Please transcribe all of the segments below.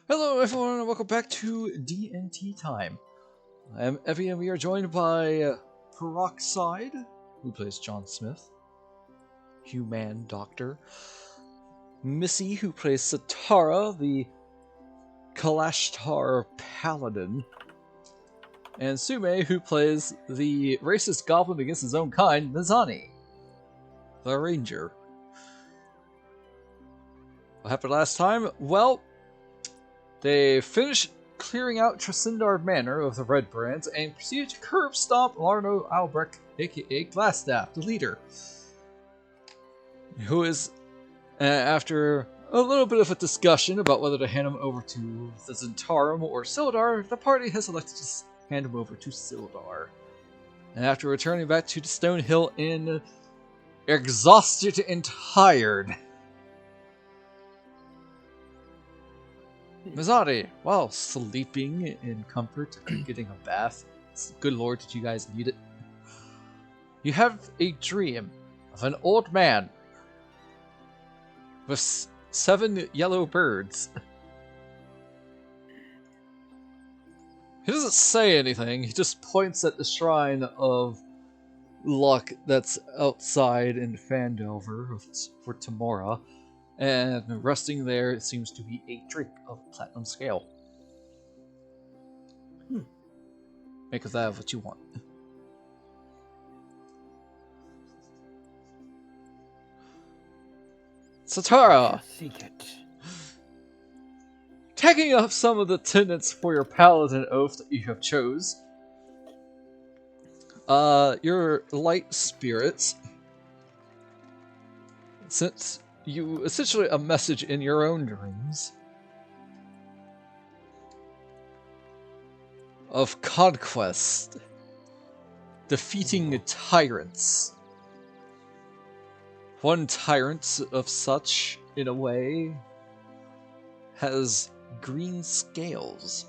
Hello everyone and welcome back to D&T Time. I am Evie and we are joined by Peroxide, who plays Joh Smith, Human Doctor, Missy, who plays Satara, the Kalashtar Paladin, and Sume, who plays the racist goblin against his own kind, Mizani, the Ranger. What happened last time? Well, they finished clearing out Tresindar Manor of the Red Brands and proceeded to curb stomp Larno Albrecht, aka Glassstaff, the leader. Who is, after a little bit of a discussion about whether to hand him over to the Zentarum or Sildar, the party has elected to hand him over to Sildar. And after returning back to the Stone Hill Inn, exhausted and tired, Mizani, while sleeping in comfort and getting a bath, good lord, did you guys need it? You have a dream of an old man with 7 yellow birds. He doesn't say anything, he just points at the shrine of luck that's outside in Phandelver for Tamora. And resting there, it seems to be a drink of platinum scale. Make of that what you want. Satara! Seek it. Taking up some of the tenets for your paladin oath that you have chose. Your light spirits, since you essentially a message in your own dreams of conquest, defeating tyrants. One tyrant of such, in a way, has green scales.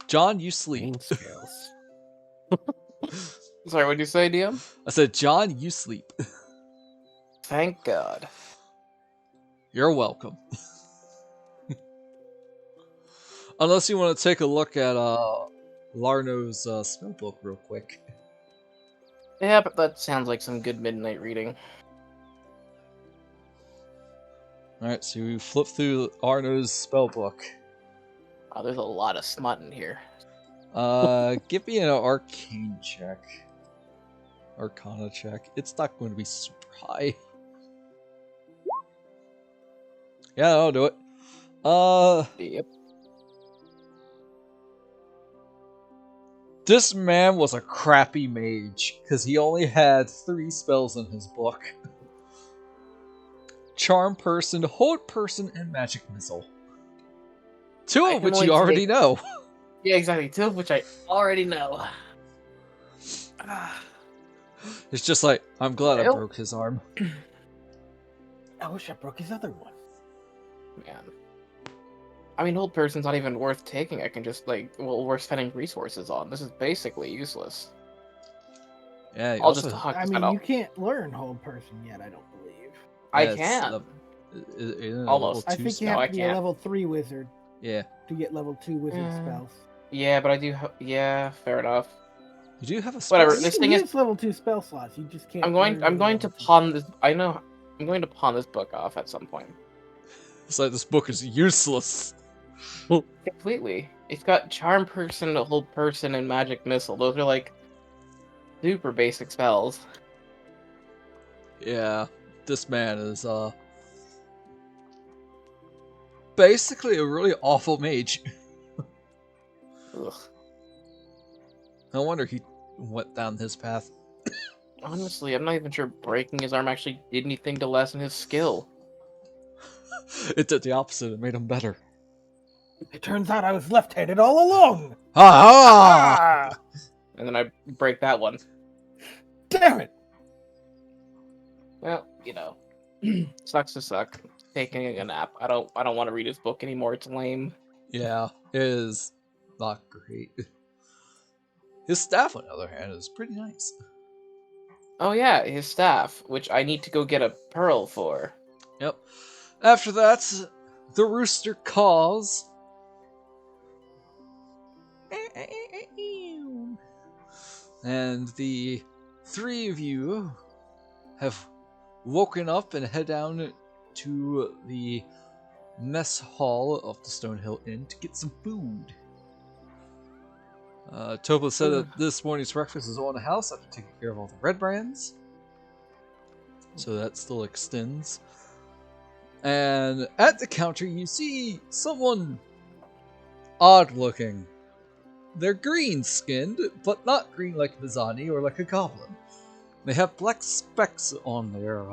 John, you sleep. Green scales. Sorry, what'd you say, DM? I said, John, you sleep. Thank God. You're welcome. Unless you want to take a look at Larno's spellbook real quick. Yeah, but that sounds like some good midnight reading. Alright, so you flip through Arno's spellbook. Oh, there's a lot of smut in here. Give me an arcane check. Arcana check. It's not going to be super high. Yeah, I'll do it. Yep. This man was a crappy mage, because he only had 3 spells in his book. Charm Person, Hold Person, and Magic Missile. 2 of which you already know. Yeah, exactly. 2 of which I already know. It's just like, I'm glad I broke his arm. I wish I broke his other one. Man. I mean, Hold Person's not even worth taking. I can just, worth spending resources on. This is basically useless. Yeah, I'll just huck I that mean, out. you can't learn Hold Person yet, I don't believe. I can. Almost. I think you have to be a level 3 wizard. Yeah. To get level 2 wizard spells. Yeah, but I do. Yeah, fair enough. You do have a spell. Whatever. You This can thing is. use level 2 spell slots. You just can't. I'm going to pawn this. I know. I'm going to pawn this book off at some point. It's like this book is useless. Completely. It's got Charm Person, Hold Person, and Magic Missile. Those are super basic spells. Yeah, this man is basically a really awful mage. Ugh. No wonder he went down his path. Honestly, I'm not even sure breaking his arm actually did anything to lessen his skill. It did the opposite, it made him better. It turns out I was left-handed all along. Ha ha! And then I break that one. Damn it! Well, sucks to suck. Taking a nap. I don't want to read his book anymore. It's lame. Yeah, it is not great. His staff, on the other hand, is pretty nice. Oh yeah, his staff, which I need to go get a pearl for. Yep. After that, the rooster caws. And the three of you have woken up and head down to the mess hall of the Stonehill Inn to get some food. Topa said that this morning's breakfast is on the house after taking care of all the red brands. So that still extends. And at the counter, you see someone odd looking. They're green skinned, but not green like Mizani or like a goblin. They have black specks on their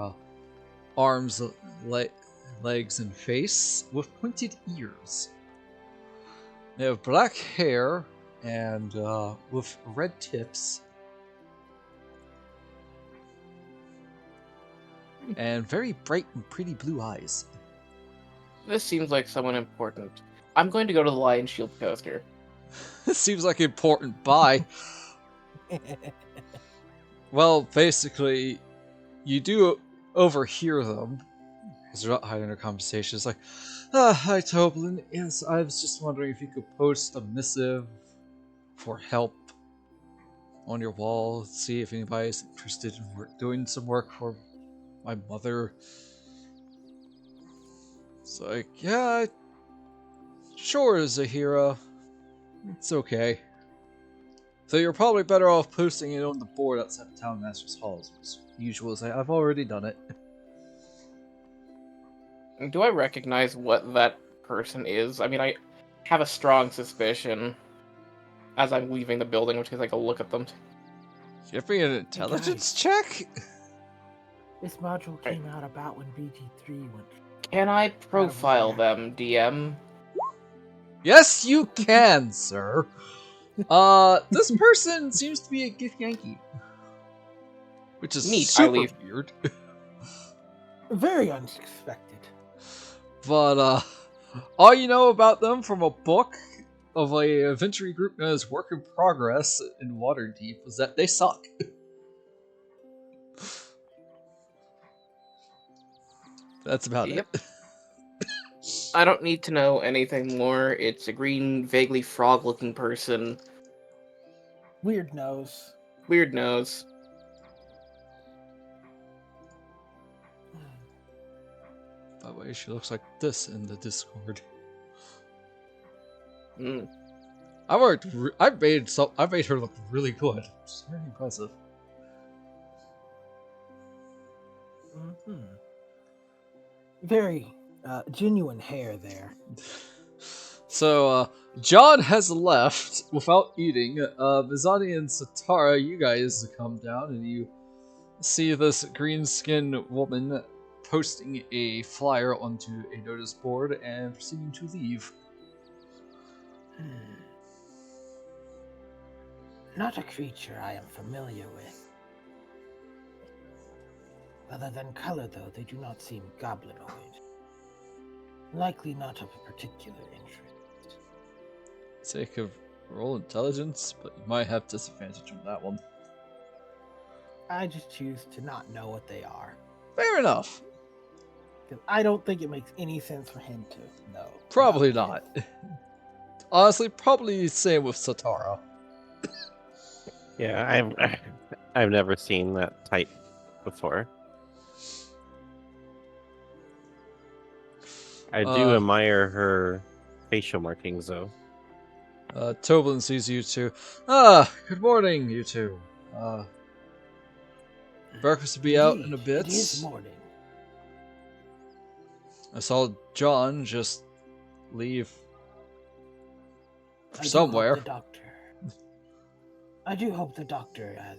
arms, legs, and face with pointed ears. They have black hair and with red tips. And very bright and pretty blue eyes. This seems like someone important. I'm going to go to the Lion Shield coaster. This seems like an important buy. Well, basically, you do overhear them, because they're not hiding their conversation. It's like, hi Toblin, yes, I was just wondering if you could post a missive for help on your wall, see if anybody's interested in doing some work for my mother. It's like, yeah, sure, Zahira. It's okay. So you're probably better off posting it on the board outside the Town Master's Halls. As usual, I've already done it. Do I recognize what that person is? I mean, I have a strong suspicion as I'm leaving the building, which is like a look at them. Give me an intelligence check? This module came out about when BG3 went. Can I profile them, DM? Yes, you can, sir. This person seems to be a Gith Yankee. Which is Neat, super weird. Very unexpected. But, all you know about them from a book of a adventure group known as Work in Progress in Waterdeep was that they suck. That's about it. I don't need to know anything more. It's a green, vaguely frog-looking person. Weird nose. Weird nose. By the way, she looks like this in the Discord. Mm. I made her look really good. It's very impressive. Mm-hmm. Very genuine hair there. So, John has left without eating. Mizani and Satara, you guys come down and you see this green-skinned woman posting a flyer onto a notice board and proceeding to leave. Not a creature I am familiar with. Other than color, though, they do not seem goblinoid. Likely not of a particular interest. Sake of roll intelligence, but you might have disadvantage on that one. I just choose to not know what they are. Fair enough. Because I don't think it makes any sense for him to know. Probably not. Honestly, probably the same with Satara. Yeah, I've never seen that type before. I do admire her facial markings, though. Toblin sees you two. Good morning, you two. Breakfast will be out in a bit. It is morning. I saw John just leave I somewhere. do hope the doctor has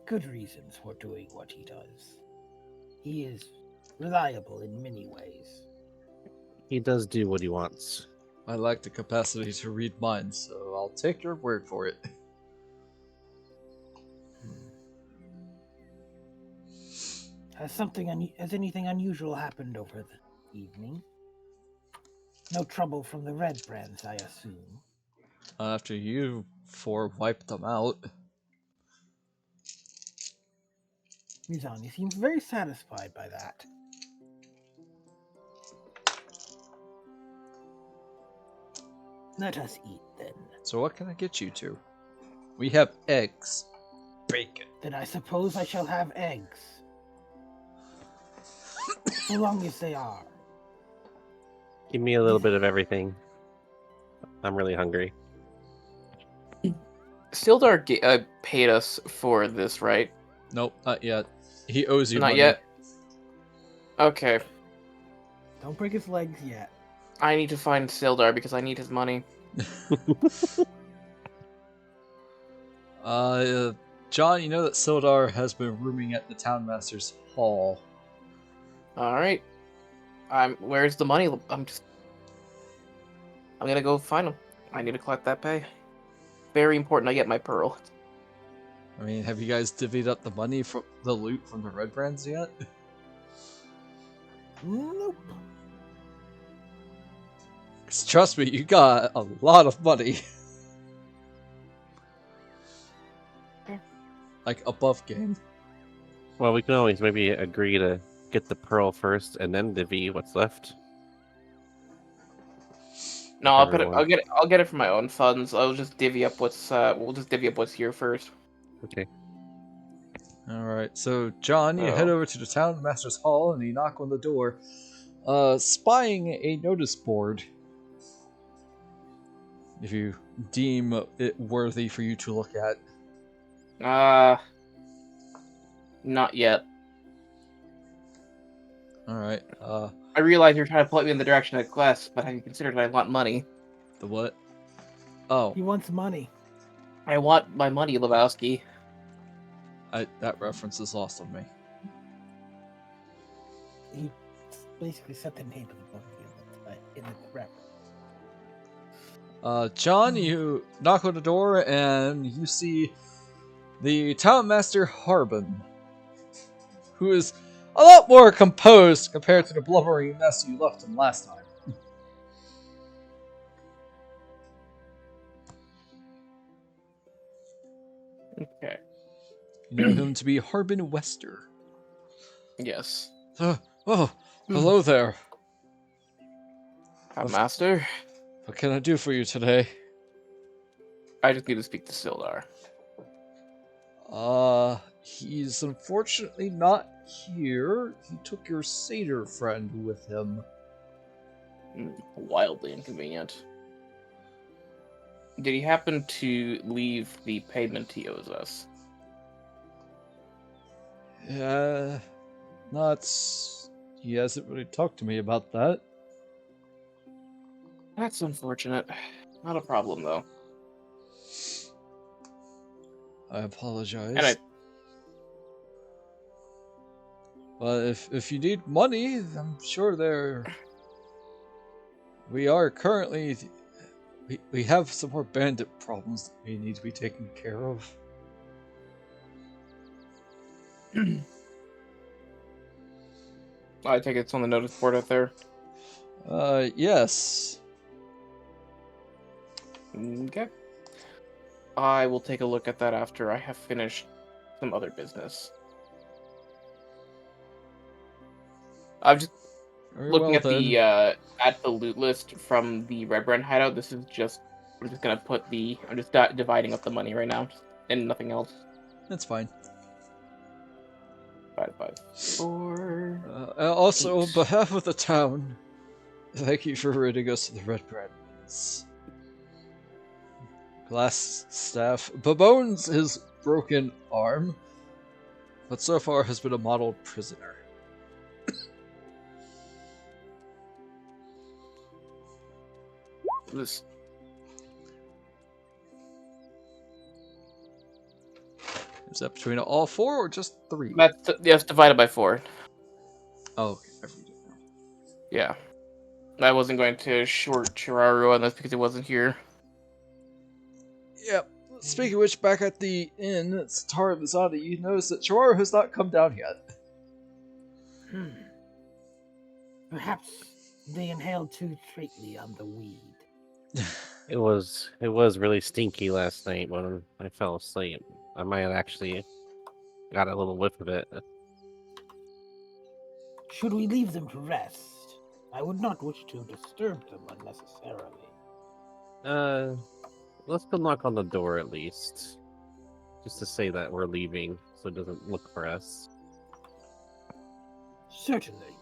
good reasons for doing what he does. He is reliable in many ways. He does do what he wants. I lack the capacity to read minds, so I'll take your word for it. Has anything unusual happened over the evening? No trouble from the red brands, I assume. After you four wiped them out. Mizani seems very satisfied by that. Let us eat then. So what can I get you two? We have eggs. Bacon. Then I suppose I shall have eggs. So long as they are. Give me a little bit of everything. I'm really hungry. Sildar paid us for this, right? Nope, not yet. He owes you Not money. yet? Okay. Don't break his legs yet. I need to find Sildar because I need his money. John, you know that Sildar has been rooming at the Townmaster's Hall. Alright. Where's the money? I'm gonna go find him. I need to collect that pay. Very important I get my pearl. I mean, have you guys divvied up the money from the loot from the Red Brands yet? Nope. 'Cause trust me, you got a lot of money. Like, above game. Well, we can always maybe agree to get the pearl first and then divvy what's left. No, Everyone. I'll get it from my own funds. I'll just divvy up we'll just divvy up what's here first. Okay. Alright, so John, you head over to the Townmaster's Hall and you knock on the door, spying a notice board. If you deem it worthy for you to look at. Not yet. Alright, I realize you're trying to point me in the direction of quest, but have you considered I want money? the what? Oh, He wants money. I want my money, Lebowski. that reference is lost on me. He basically said the name of the book in the reference. John, you knock on the door and you see the Townmaster Harbin, who is a lot more composed compared to the blubbering mess you left him last time. Okay. You know him to be Harbin Wester. Yes. Oh, hello there. Master? What can I do for you today? I just need to speak to Sildar. He's unfortunately not here. He took your satyr friend with him. Wildly inconvenient. Did he happen to leave the payment he owes us? He hasn't really talked to me about that. That's unfortunate. Not a problem, though. I apologize. And Well, if you need money, I'm sure we are currently... We have some more bandit problems that we need to be taken care of. I take it's on the notice board out there. Yes. Okay. I will take a look at that after I have finished some other business. I'm just looking at the loot list from the Red Brand hideout. This is just I'm just dividing up the money right now and nothing else. That's fine. 5, 5, 4. Also, 8. on behalf of the town, thank you for ridding us of the Red Brandmans. Glass staff bemoans his broken arm, but so far has been a model prisoner. This Is that between all four or just three? that's divided by 4. Oh, okay. I read it now. Yeah. I wasn't going to short Chiraru on this because he wasn't here. Yep. Speaking of which, back at the inn at Satara Mizani, you notice that Chiwaru has not come down yet. Perhaps they inhaled too straightly on the weed. It was really stinky last night when I fell asleep. I might have actually got a little whiff of it. Should we leave them to rest? I would not wish to disturb them unnecessarily. Let's go knock on the door at least. Just to say that we're leaving, so it doesn't look for us. Certainly.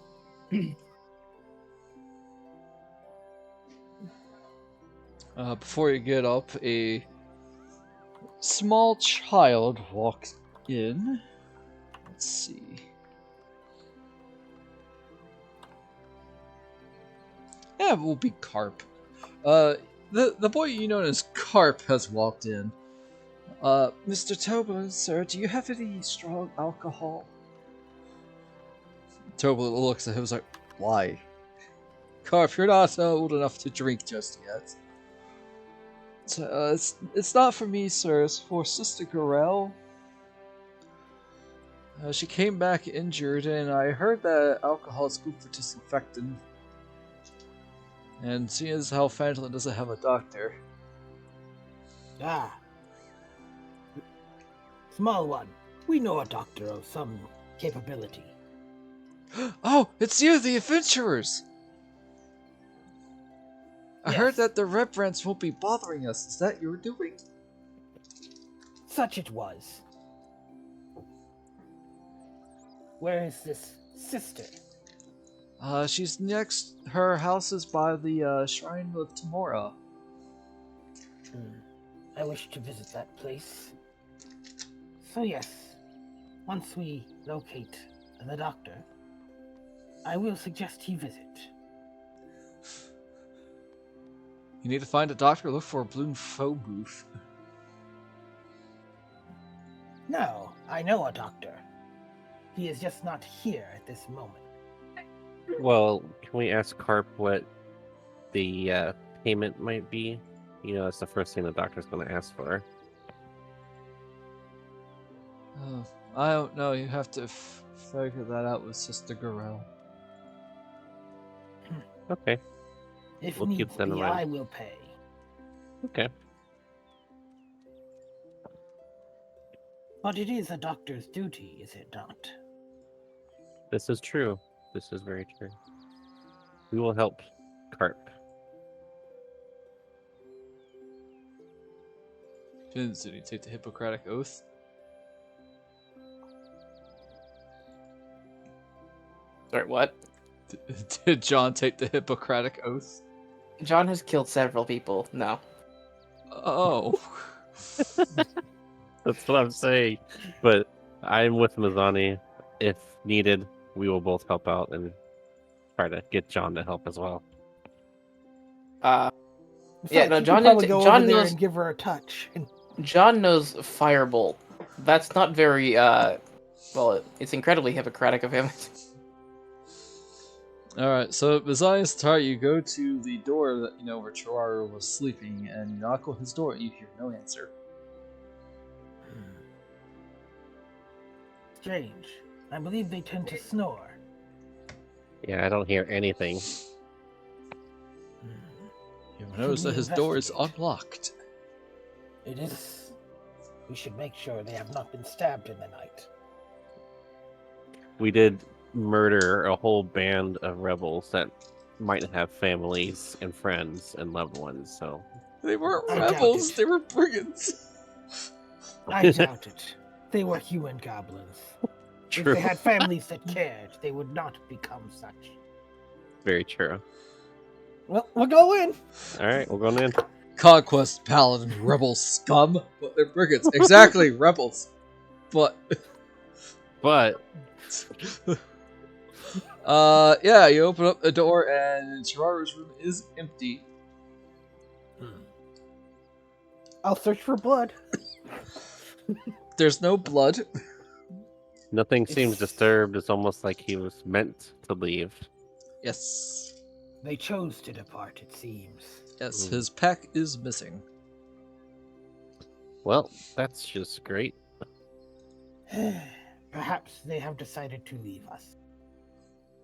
Before you get up, a small child walks in. Let's see. Yeah, it will be Carp. The boy you know as Carp has walked in. Mr. Toba, sir, do you have any strong alcohol? Toba looks at him and is like, why? Carp, you're not old enough to drink just yet. It's not for me, sir. It's for Sister Gorell. She came back injured, and I heard that alcohol is good for disinfecting. And seeing as how Phandelver doesn't have a doctor. Ah. Small one, we know a doctor of some capability. Oh, it's you, the adventurers! I heard Yes. that the Rembrandts won't be bothering us. Is that your doing? Such it was. Where is this sister? She's next. Her house is by the Shrine of Tamora. I wish to visit that place. So yes, once we locate the doctor, I will suggest he visit. You need to find a doctor. Look for a balloon phone booth. No, I know a doctor. He is just not here at this moment. Well, can we ask Carp what the payment might be? You know, that's the first thing the doctor's going to ask for. I don't know. You have to figure that out with Sister Gorell. Okay. If We'll keep needs that in be, mind. I will pay. Okay. But it is a doctor's duty, is it not? This is true. This is very true. We will help Carp. Did he take the Hippocratic Oath? Sorry, what? Did John take the Hippocratic Oath? John has killed several people. No. Oh. That's what I'm saying. But I'm with Mizani. If needed, we will both help out and try to get John to help as well. Yeah, Besides, no, you John could probably didn't go ta- John over there knows- and give her a touch. John knows Firebolt. That's not very, well, it's incredibly Hippocratic of him. Alright, so besides Satara, you go to the door that you know where Chiraru was sleeping, and you knock on his door and you hear no answer. Strange. I believe they tend to snore. Yeah, I don't hear anything. You notice that his door is unlocked. It is. We should make sure they have not been stabbed in the night. We did murder a whole band of rebels that might have families and friends and loved ones, so... They weren't I doubt rebels, it. they were brigands. I doubt it. They were human goblins. True. If they had families that cared, they would not become such. Very true. Well, we'll go in. Alright, we're going in. Conquest, paladin, rebel scum. But they're brigands. Exactly, rebels. But... But... yeah, you open up the door and Chiraru's room is empty. I'll search for blood. There's no blood. Nothing seems disturbed. It's almost like he was meant to leave. Yes. They chose to depart, it seems. Yes, his pack is missing. Well, that's just great. Perhaps they have decided to leave us.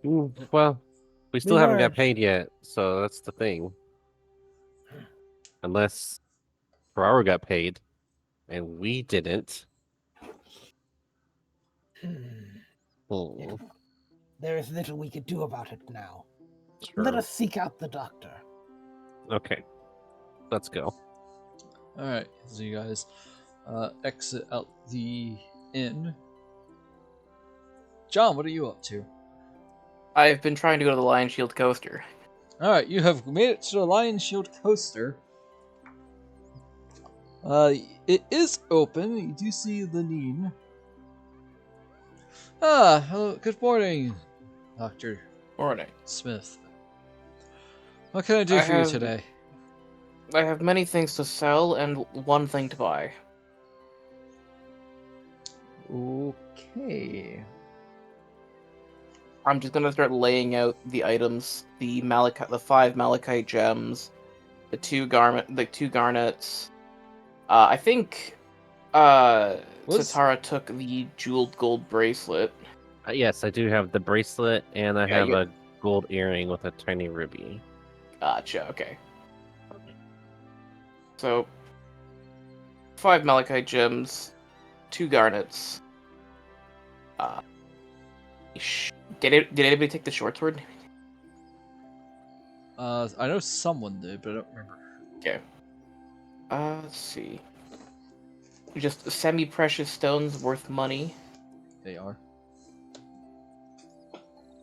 Well, we still We haven't were- got paid yet, so that's the thing. Unless Ferraro got paid, and we didn't. Oh, There is little we could do about it now. sure. Let us seek out the doctor. Okay, let's go. Alright, so you guys exit out the inn. John, what are you up to? I've been trying to go to the Lion Shield coaster. Alright, you have made it to the Lion Shield coaster. It is open. You do see Lenine. Hello, good morning, Dr. Morning. Smith. What can I do for you today? I have many things to sell and one thing to buy. Okay. I'm just gonna start laying out the items: the 5 malachite gems, the two garnets. I think Satara took the jeweled gold bracelet. Yes, I do have the bracelet, and I Yeah, have a gold earring with a tiny ruby. Gotcha. Okay. So 5 malachite gems, 2 garnets. Did anybody take the short sword? I know someone did, but I don't remember. Okay. Let's see. Just semi-precious stones worth money. They are.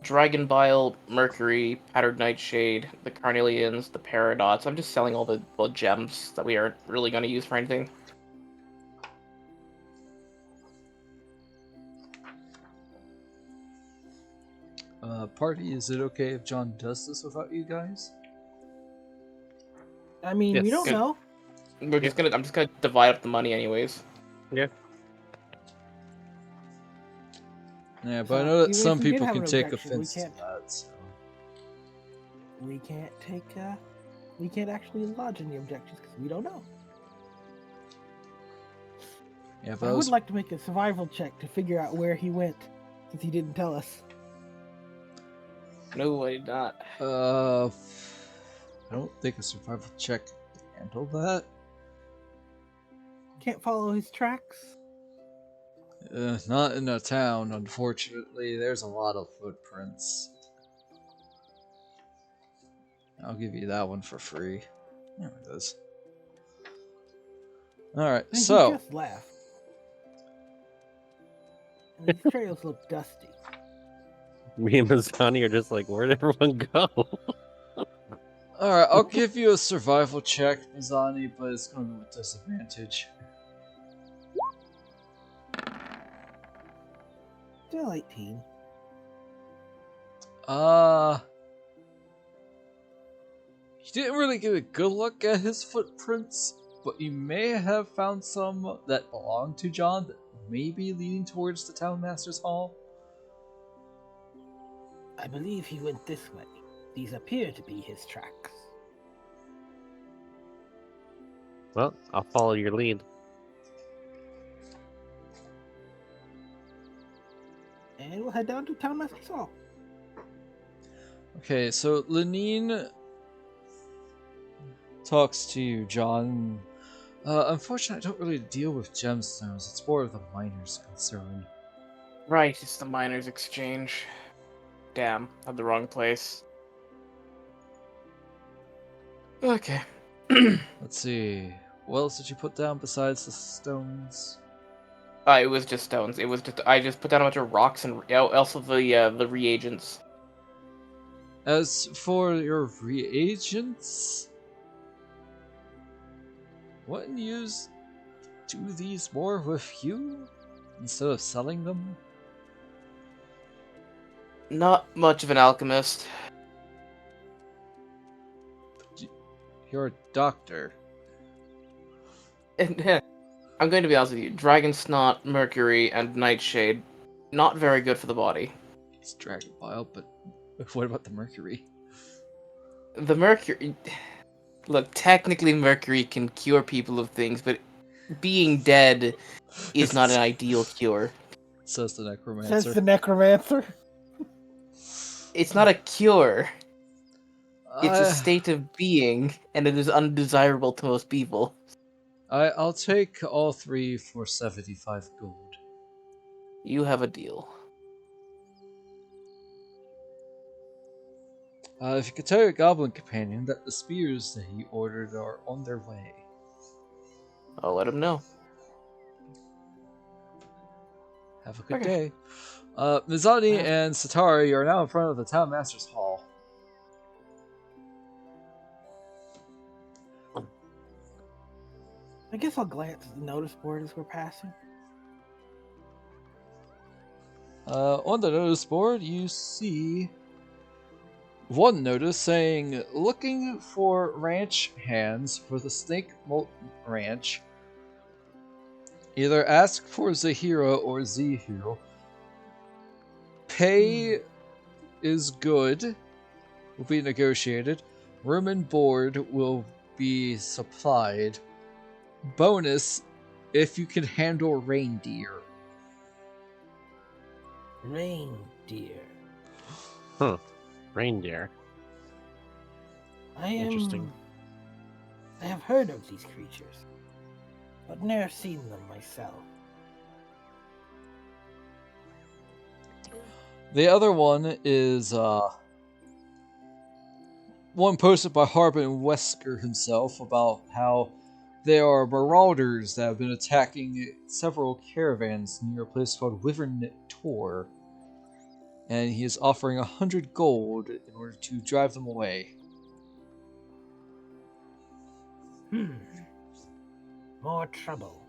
Dragon Bile, Mercury, Powdered Nightshade, the Carnelians, the Paradots. I'm just selling all the gems that we aren't really going to use for anything. Party, is it okay if John does this without you guys? I mean, we Yes. don't Good. know. I'm just gonna divide up the money anyways. Yeah. Yeah, but I know that Even some if we did people have can an take objection, offense to that. So. We can't take. We can't actually lodge any objections because we don't know. Yeah, I but would like to make a survival check to figure out where he went, since he didn't tell us. No, I did not. I don't think a survival check can handle that. Can't follow his tracks. Not in a town, unfortunately. There's a lot of footprints. I'll give you that one for free. There it is. Alright, And so. he just left. And these trails look dusty. Me and Mizani are just like, where'd everyone go? Alright, I'll give you a survival check, Mizani, but it's going to be with disadvantage. Still 18. You didn't really get a good look at his footprints, but you may have found some that belong to John that may be leading towards the Town Master's Hall. I believe he went this way. These appear to be his tracks. Well, I'll follow your lead. And we'll head down to Town Master's Hall. Okay, so Lenine talks to you, John. Unfortunately, I don't really deal with gemstones. It's more of the miner's concern. Right, it's the miners' exchange. Damn, had the wrong place. Okay. Let's see. What else did you put down besides the stones? It was just stones. I just put down a bunch of rocks and also the reagents. As for your reagents, wouldn't you do these more with you instead of selling them? Not much of an alchemist. You're a doctor. I'm going to be honest with you. Dragon Snot, Mercury, and Nightshade, not very good for the body. It's dragon bile, but what about the mercury? The Mercury... Look, technically Mercury can cure people of things, but being dead is not an ideal cure. Says the necromancer. Says the necromancer. It's not a cure. It's a state of being, and it is undesirable to most people. I'll take all 3 for 75 gold. You have a deal. If you could tell your goblin companion that the spears that he ordered are on their way. I'll let him know. Have a good day. Mizani and Satara, you are now in front of the Town Master's Hall. I guess I'll glance at the notice board as we're passing. On the notice board, you see one notice saying, looking for ranch hands for the Snake Molten Ranch. Either ask for Zahira or Zihu. Pay is good, will be negotiated. Room and board will be supplied. Bonus, if you can handle reindeer. Reindeer. Huh. Reindeer. Interesting. I have heard of these creatures, but never seen them myself. The other one is one posted by Harbin Wesker himself about how there are marauders that have been attacking several caravans near a place called Wyvern Tor, and he is offering 100 gold in order to drive them away. More trouble.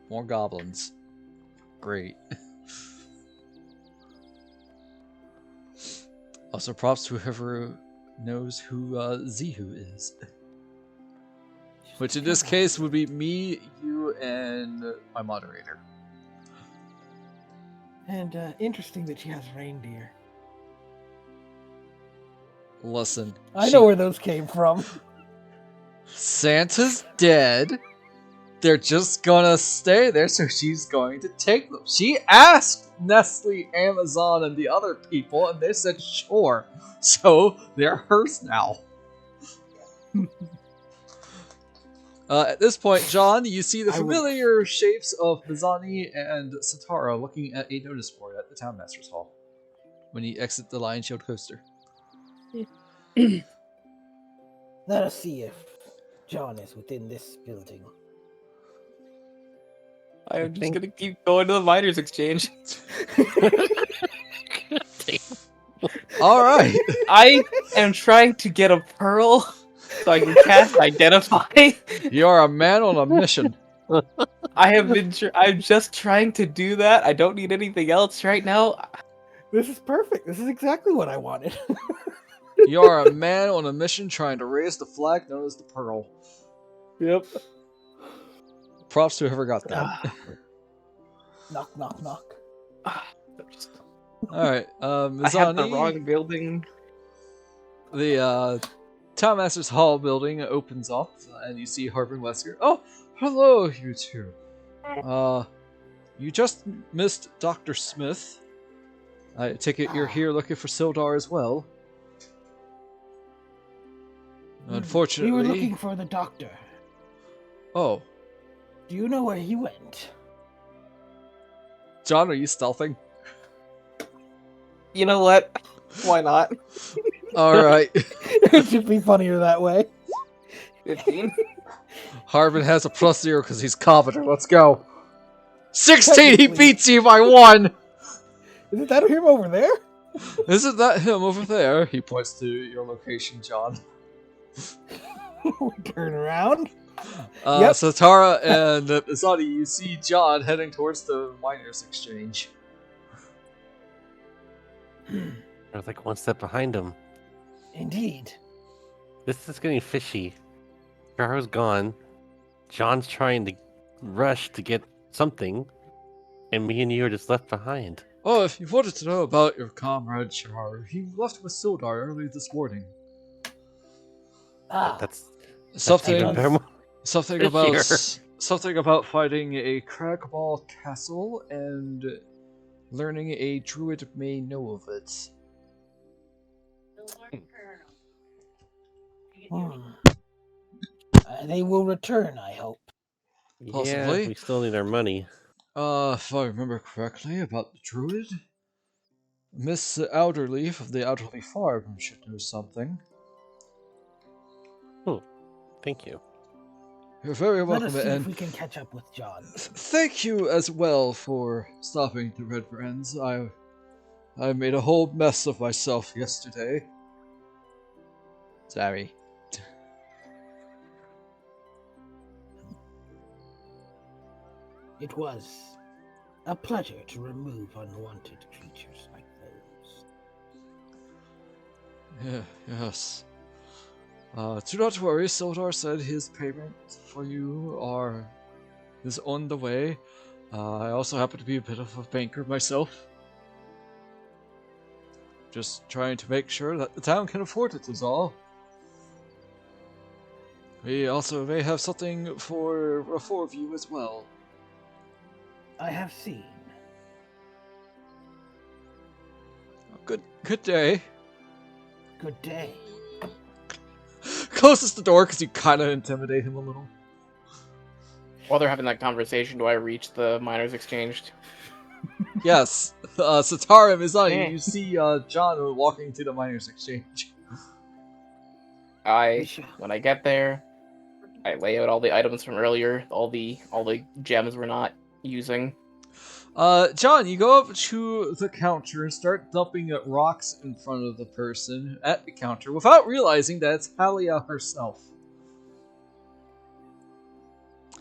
More goblins. Great. Also, props to whoever knows who Zihu is. Which in this case would be me, you, and my moderator. And interesting that she has reindeer. Listen. I know where those came from. Santa's dead. They're just gonna stay there, so she's going to take them. She asked Nestle, Amazon, and the other people, and they said sure. So they're hers now. At this point, John, you see the familiar shapes of Mizani and Satara looking at a notice board at the Town Master's Hall when you exit the Lion Shield coaster. Let us see if John is within this building. I am just gonna keep going to the miners' exchange. All right. I am trying to get a pearl so I can cast Identify. You are a man on a mission. I'm just trying to do that. I don't need anything else right now. This is perfect. This is exactly what I wanted. You are a man on a mission trying to raise the flag known as the Pearl. Yep. Props to whoever got that. Knock, knock, knock. Alright, Mizani, I have the wrong building. The Town Master's Hall building opens up, and you see Harbin Wesker. Oh, hello, you two. You just missed Dr. Smith. I take it you're here looking for Sildar as well. Unfortunately... We were looking for the doctor. Oh. Do you know where he went? John, are you stealthing? You know what? Why not? Alright. It should be funnier that way. 15. Harbin has a +0 because he's competent. Let's go. 16! He beats you by 1! Isn't that him over there? Isn't that him over there? He points to your location, John. We turn around. Yep. Satara and Mizani, you see John heading towards the miners' exchange. I was like one step behind him. Indeed. This is getting fishy. Charo's gone. John's trying to rush to get something, and me and you are just left behind. Oh, if you wanted to know about your comrade Charo, he left with Sildar early this morning. That's Something even something about fighting a Cragball castle and learning a druid may know of it. They will return, I hope. Yeah, Possibly. we still need our money. If I remember correctly about the druid, Miss Outerleaf of the Outerleaf Farm should know something. Thank you. You're very Let us welcome, see and if we can catch up with John. thank you as well for stopping the Red Brands. I made a whole mess of myself yesterday. Sorry. It was a pleasure to remove unwanted creatures like those. Yeah, yes. Do not worry, Sildar said his payment for you is on the way. I also happen to be a bit of a banker myself. Just trying to make sure that the town can afford it is all. We also may have something for the four of you as well. I have seen. Good day. Good day. Closes the door because you kind of intimidate him a little. While they're having that conversation, do I reach the miners' exchange? Yes, Satara and Mizani, Eh. you see John walking to the miners' exchange. When I get there, I lay out all the items from earlier, all the gems we're not using. John, you go up to the counter and start dumping rocks in front of the person at the counter without realizing that it's Halia herself.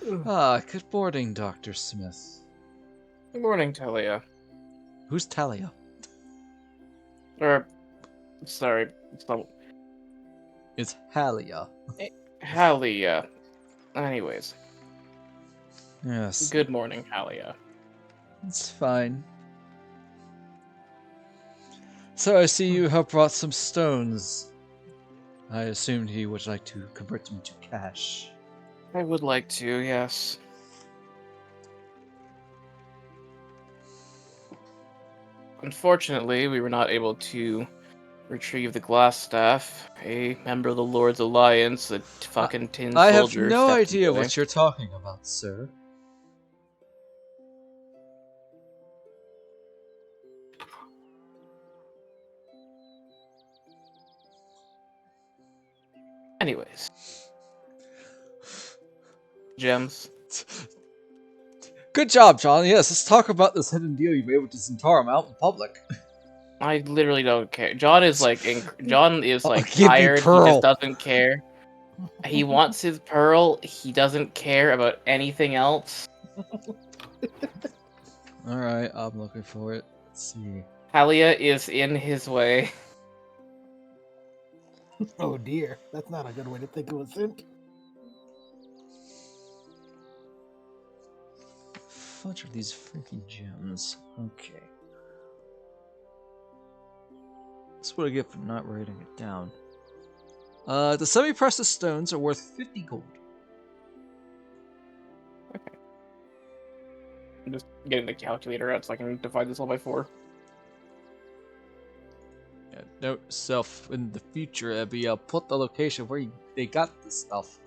Good morning, Dr. Smith. Good morning, Talia. Who's Talia? Sorry, it's not It's Halia. Halia. Anyways, Yes. good morning, Halia. It's fine. So I see you have brought some stones. I assumed he would like to convert them to cash. I would like to, yes. Unfortunately, we were not able to retrieve the glass staff. A member of the Lord's Alliance, a fucking tin I have soldier, no stepped idea away. what you're talking about, sir. Anyways. Gems. Good job, John. Yes, let's talk about this hidden deal you made with the Zentarum out in public. I literally don't care. John is like Give me tired. He Pearl. just doesn't care. He wants his pearl. He doesn't care about anything else. Alright, I'm looking for it. Let's see. Halia is in his way. Oh dear, that's not a good way to think of a scent. Fudge are these freaking gems? Okay. That's what I get for not writing it down. The semi-precious stones are worth 50 gold. I'm just getting the calculator out so I can divide this all by 4. Yeah, note self in the future, Abby, put the location where they got this stuff.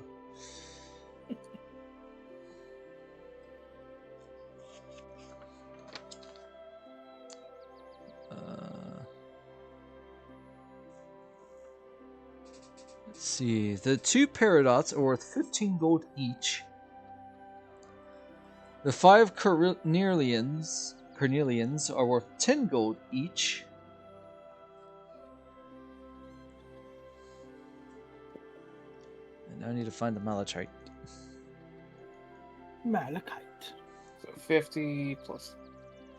Let's see. The 2 paradots are worth 15 gold each. The 5 Cornelians are worth 10 gold each. And now I need to find the malachite. Malachite. So 50 plus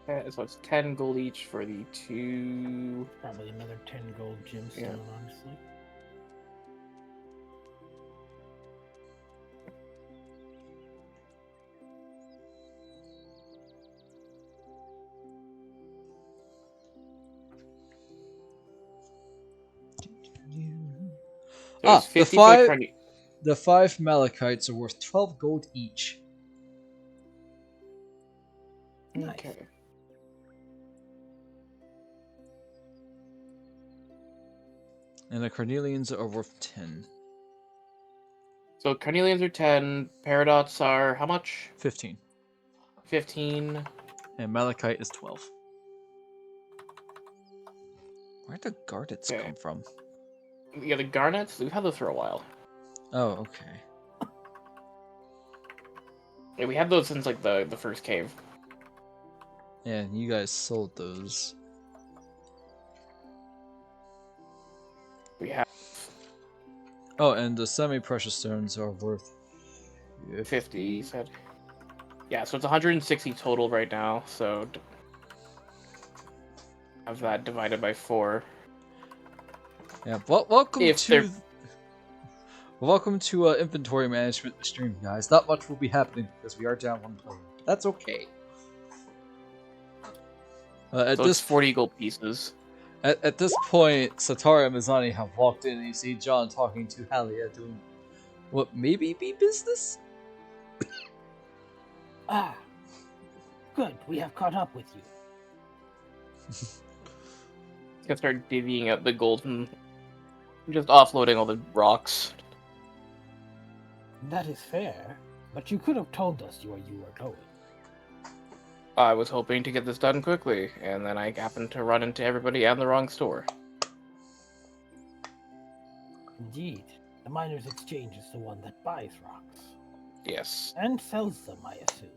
10, so it's 10 gold each for the 2. Probably another 10 gold gemstone, Yeah. honestly. So it's 50 the 5 malachites are worth 12 gold each. Nice. Okay. And the Cornelians are worth 10. So carnelians are 10, paradots are how much? 15. 15. And malachite is 12. Where'd the garnets Okay. come from? Yeah, the garnets, we've had those for a while. Oh, okay. Yeah, we had those since like the first cave. Yeah, and you guys sold those. We have Oh, and the semi-precious stones are worth 50, you said. Yeah, so it's 160 total right now, so have that divided by 4. Yeah, well, welcome If to inventory management stream, guys. Not much will be happening because we are down 1 player. That's okay. At So this it's 40 gold pieces. At this point, Satara and Mizani have walked in, and you see John talking to Halia, doing what maybe be business. Ah, good. We have caught up with you. Gonna start divvying up the gold and just offloading all the rocks. That is fair, but you could have told us where you were going. I was hoping to get this done quickly, and then I happened to run into everybody and the wrong store. Indeed, the Miners' Exchange is the one that buys rocks. Yes. And sells them, I assume.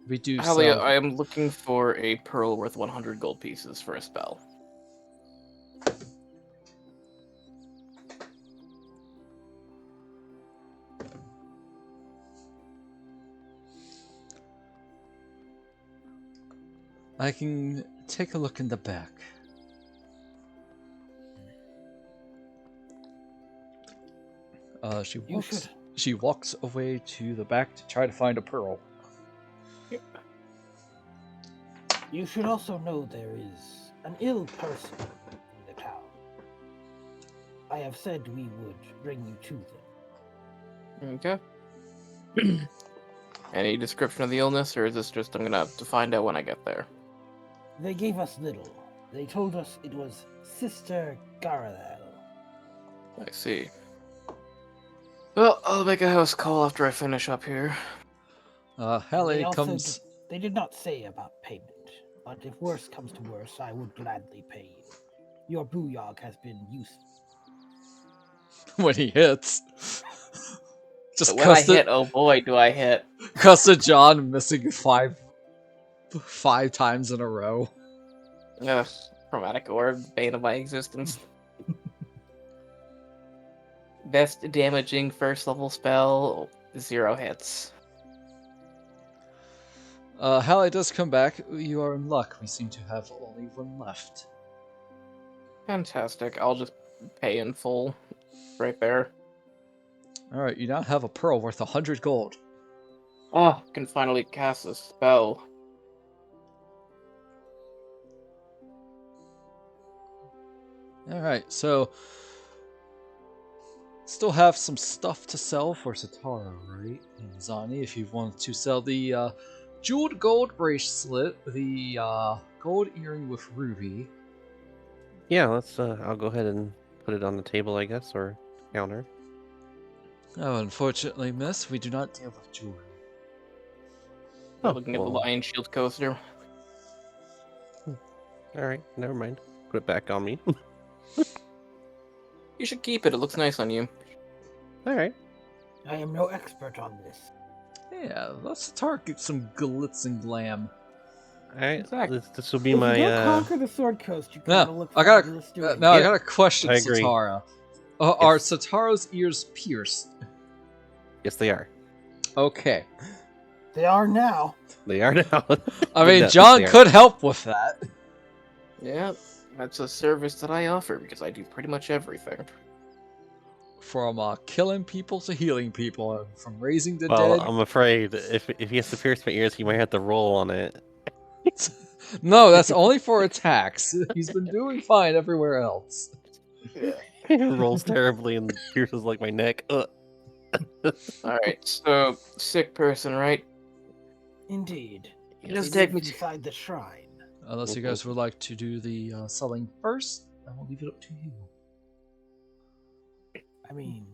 We do Halia, sell. I am looking for a pearl worth 100 gold pieces for a spell. I can take a look in the back. She walks away to the back to try to find a pearl. Yep. You should also know there is an ill person in the town. I have said we would bring you to them. Okay. Any description of the illness, or is this just I'm gonna have to find out when I get there? They gave us little. They told us it was Sister Garadel. I see. Well, I'll make a house call after I finish up here. Halia comes. They did not say about payment, but if worse comes to worse, I would gladly pay you. Your booyog has been useful. When he hits. Just When I hit, oh boy, do I hit. Custa John missing five times in a row. Ugh, chromatic orb, bane of my existence. Best damaging first level spell, 0 hits. Halia does come back. You are in luck. We seem to have only one left. Fantastic. I'll just pay in full right there. Alright, you now have a pearl worth 100 gold. Oh, can finally cast a spell. Alright, so still have some stuff to sell for Satara, right? And Mizani, if you want to sell the jeweled gold bracelet, the gold earring with ruby. Yeah, let's. I'll go ahead and put it on the table, I guess, or counter. Oh, unfortunately, miss, we do not deal with jewelry. Oh, Looking at the well. Lion Shield coaster. All right, never mind. Put it back on me. You should keep it. It looks nice on you. All right. I am no expert on this. Yeah, let's target some glitz and glam. All right. Exactly. This will be If my. you don't conquer the Sword Coast, you No, can look I got fabulous a doing no. I Yeah, got a question, I agree. Satara. Are Yes. Satara's ears pierced? Yes, they are. Okay. They are now. They are now. I mean, Yes, John they are. could help with that. Yeah, that's a service that I offer because I do pretty much everything. From killing people to healing people, and from raising the Well, dead. I'm afraid if he has to pierce my ears, he might have to roll on it. No, that's only for attacks. He's been doing fine everywhere else. It rolls terribly and pierces like my neck. Alright, so, sick person, right? Indeed. Just They take live me to... inside the shrine. Unless you guys would like to do the selling first, I will leave it up to you. I mean,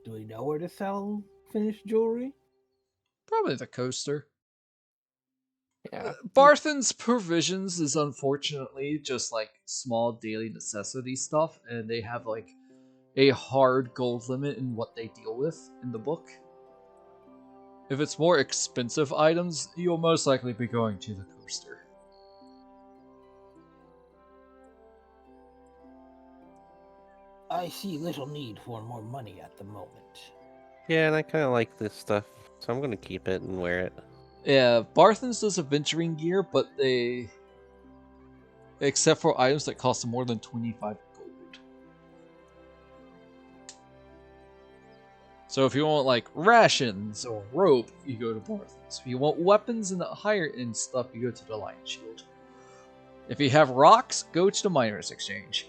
Do we know where to sell finished jewelry? Probably the coaster. Yeah. Barthen's provisions is unfortunately just like small daily necessity stuff, and they have like a hard gold limit in what they deal with in the book. If it's more expensive items, you'll most likely be going to the coaster. I see little need for more money at the moment. Yeah, and I kind of like this stuff, so I'm gonna keep it and wear it. Yeah, Barthen's does adventuring gear, but they... except for items that cost more than 25 gold. So if you want like rations or rope, you go to Barthen's. If you want weapons and the higher end stuff, you go to the Lion Shield. If you have rocks, go to the Miner's Exchange.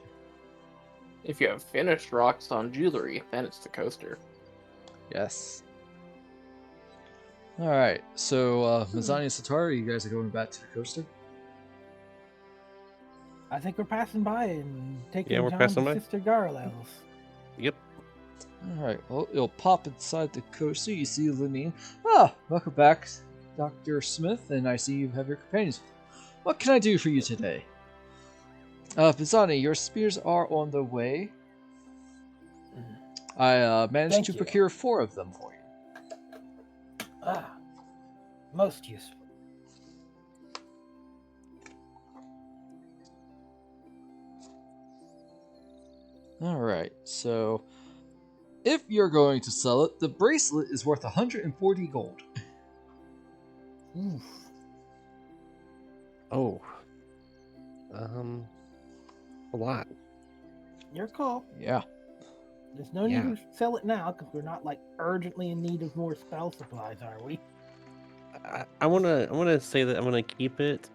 If you have finished rocks on jewelry, then it's the coaster. Yes. Alright, so Mizani and Satara, you guys are going back to the coaster? I think we're passing by and taking we're John passing to by. Sister Garlel's. Yep. Alright, well, you'll pop inside the coaster, you see Linene. Ah, welcome back, Dr. Smith, and I see you have your companions. What can I do for you today? Mizani, your spears are on the way. I managed Thank to you. procure 4 of them for you. Ah, most useful. Alright, so if you're going to sell it, the bracelet is worth 140 gold. Oof. Oh. A lot. Your call. Yeah. There's no need to sell it now because we're not like urgently in need of more spell supplies, are we? I wanna say that I'm gonna keep it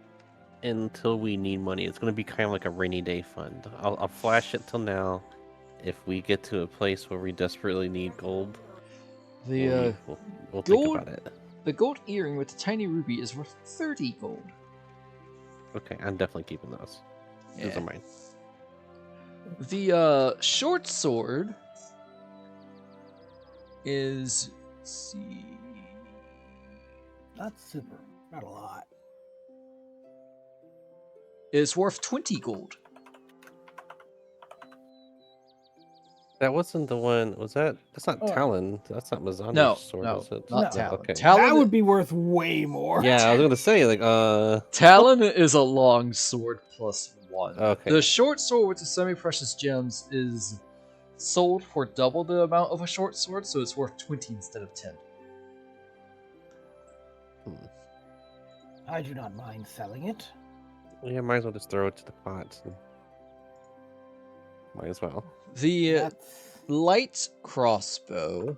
until we need money. It's gonna be kind of like a rainy day fund. I'll flash it till now. If we get to a place where we desperately need gold, The we'll gold, think about it. the gold earring with the tiny ruby is worth 30 gold. Okay, I'm definitely keeping those. Those Yeah. are mine. The short sword is, let's see, That's super. Not a lot. is worth 20 gold. That wasn't the one. Was that? That's not Oh. Talon. That's not Mizani's No, sword, no, is it? not No. Talon. Okay. Talon, That would be worth way more. Yeah, I was gonna say like Talon is a long sword plus 1. Okay. The short sword with the semi-precious gems is sold for double the amount of a short sword, so it's worth 20 instead of 10. I do not mind selling it. Yeah, might as well just throw it to the pot. Might as well. The That's light crossbow,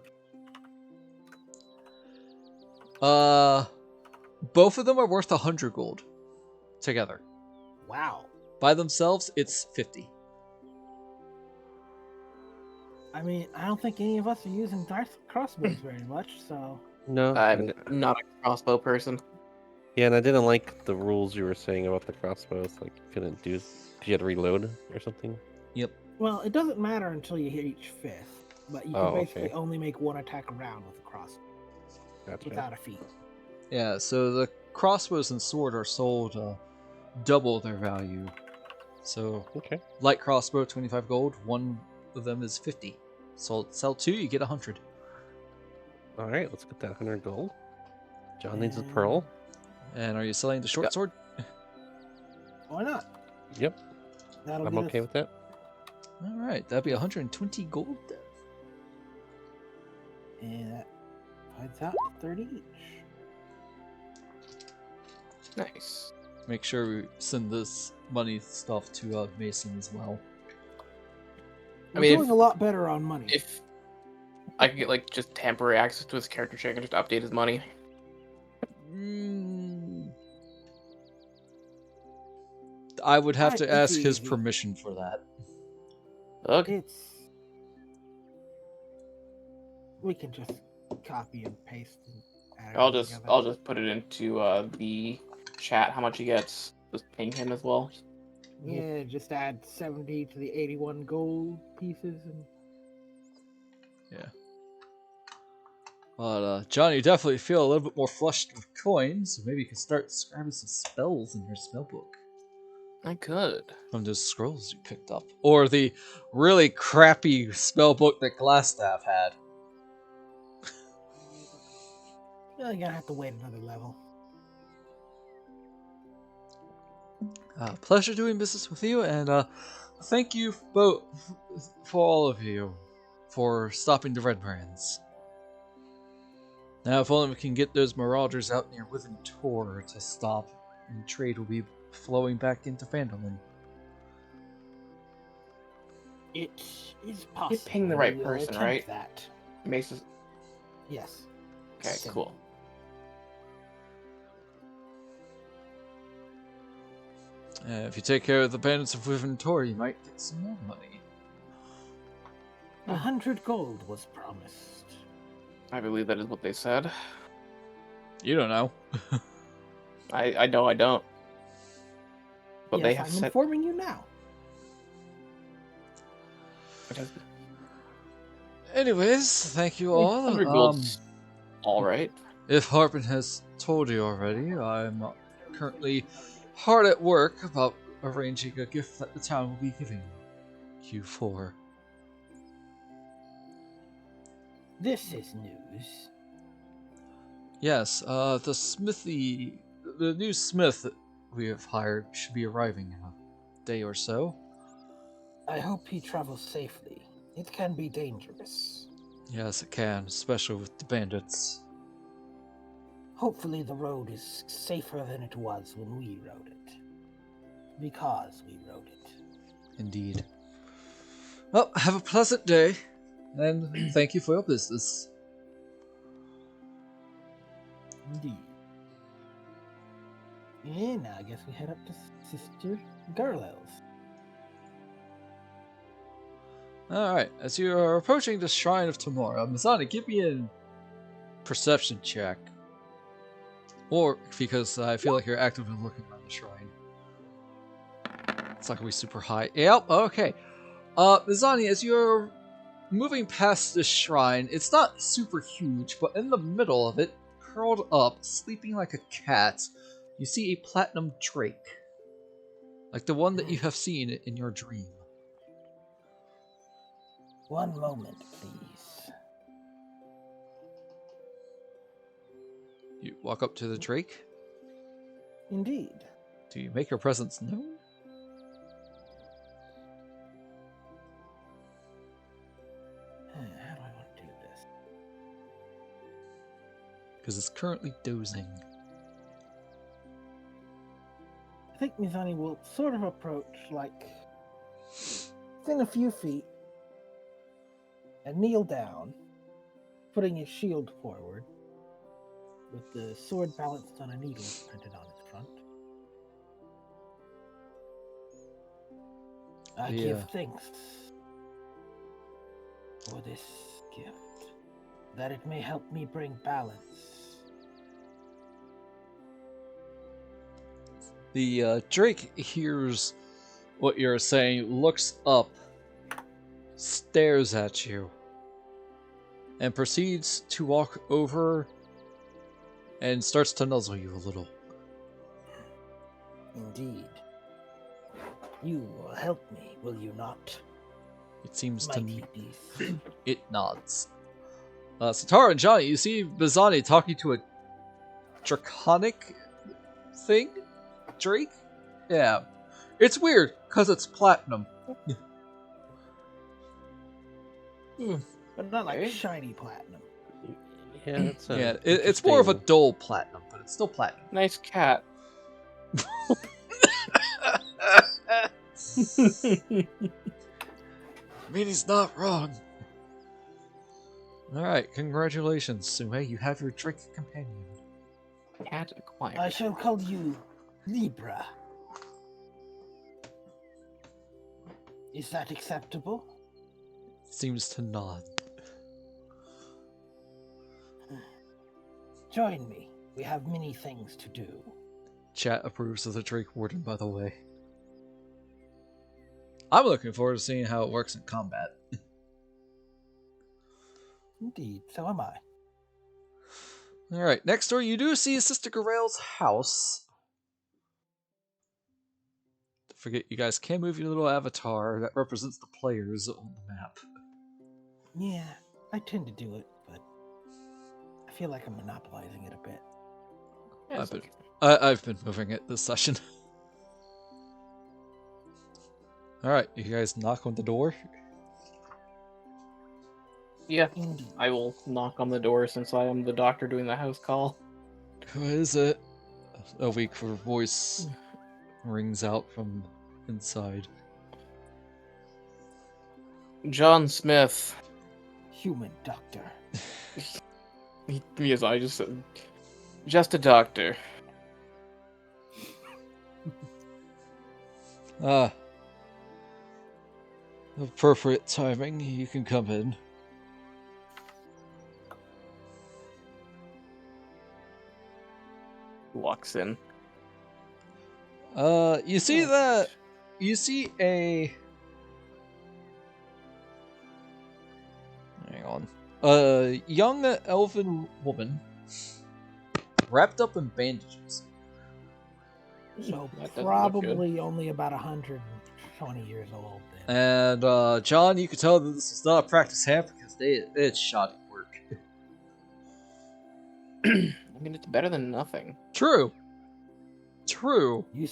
both of them are worth 100 gold together. wow. By themselves, it's 50. I mean, I don't think any of us are using crossbows very much, so No. I'm not a crossbow person. Yeah, and I didn't like the rules you were saying about the crossbows. Like you couldn't do, because you had to reload or something. Yep. well, it doesn't matter until you hit each 5th, but you can Oh, basically okay. only make one attack a round with a crossbow Gotcha. without a feat. Yeah, so the crossbows and sword are sold double their value. So Okay. light crossbow 25 gold, one of them is 50. So sell 2, you get 100. All right, let's get that 100 gold. John needs a pearl. And are you selling the short Yep. sword? Why not? Yep, That'll I'm get okay us with that. All right, that'd be 120 gold then. And that finds out 30 each. Nice. Make sure we send this money stuff to Mason as well. We're mean, doing if- a lot better on money. If I could get like just temporary access to his character sheet, I can just update his money. I would have to It's ask his easy. permission for that. Okay. We can just copy and paste and add it I'll all just together. put it into the chat how much he gets. Just ping him as well. Yeah, just add 70 to the 81 gold pieces and But, Johnny, you definitely feel a little bit more flushed with coins, so maybe you can start scribing some spells in your spellbook. I could. From those scrolls you picked up. Or the really crappy spellbook that Glassstaff had. You're gonna have to wait another level. Pleasure doing business with you, and thank you both for all of you for stopping the Red Brands. Now, if only we can get those marauders out near Within Tor to stop, and trade will be flowing back into Phandelver. It is possible. You're ping the right we'll person, attempt right? That. Mace's. Yes. Okay, cool. If you take care of the bandits of Within Tor, you might get some more money. 100 gold was promised. I believe that is what they said. You don't know. I know I don't. But yes, they have I'm said. informing you now. Anyways, thank you all. 100 gold's all right. If Harpin has told you already, I'm currently hard at work about arranging a gift that the town will be giving you for. This is news. Yes, the new smith that we have hired should be arriving in a day or so. I hope he travels safely. It can be dangerous. Yes, it can, especially with the bandits. Hopefully the road is safer than it was when we rode it. Because we rode it. Indeed. Well, have a pleasant day, and thank you for your business. Indeed. And now I guess we head up to Sister Garlel's. Alright, as you are approaching the Shrine of Tamora, Mizani, give me a perception check. Or, because I feel like you're actively looking around the shrine. It's not gonna be super high. Yep, okay. Mizani, as you're moving past this shrine, it's not super huge, but in the middle of it, curled up, sleeping like a cat, you see a platinum drake. Like the one that you have seen in your dream. One moment, please. You walk up to the drake. Indeed. Do you make your presence known? How do I want to do this? Because it's currently dozing. I think Mizani will sort of approach, like, within a few feet, and kneel down, putting his shield forward, with the sword balanced on a needle printed on its front. I give thanks for this gift, that it may help me bring balance. The drake hears what you're saying, looks up, stares at you, and proceeds to walk over and starts to nuzzle you a little. Indeed. You will help me, will you not? It seems Mighty to beast. It nods. Satara and Johnny, you see Mizani talking to a draconic thing? Drake? Yeah. It's weird, because it's platinum. But not like shiny platinum. Yeah, it's more of a dull platinum, but it's still platinum. Nice cat. I mean, he's not wrong. Alright, congratulations, Sume. You have your drake companion. Cat acquired. I shall call you Libra. Is that acceptable? Seems to nod. Join me. We have many things to do. Chat approves of the Drake Warden, by the way. I'm looking forward to seeing how it works in combat. Indeed, so am I. Alright, next door you do see Sister Garel's house. Don't forget, you guys can move your little avatar that represents the players on the map. Yeah, I tend to do it, but I feel like I'm monopolizing it a bit. Yeah, I've been moving it this session. Alright, you guys knock on the door. Yeah, Indeed. I will knock on the door since I am the doctor doing the house call. Who is it? A weaker voice rings out from inside. Joh Smith. Human doctor. Yes, I just said, just a doctor. Appropriate timing, you can come in. Walks in. You see that? You see a... Hang on. A young elven woman wrapped up in bandages. So That doesn't look good. probably only about 120 years old then. And, John, you can tell that this is not a practice hand because it's shoddy work. I mean, it's better than nothing. True. True. You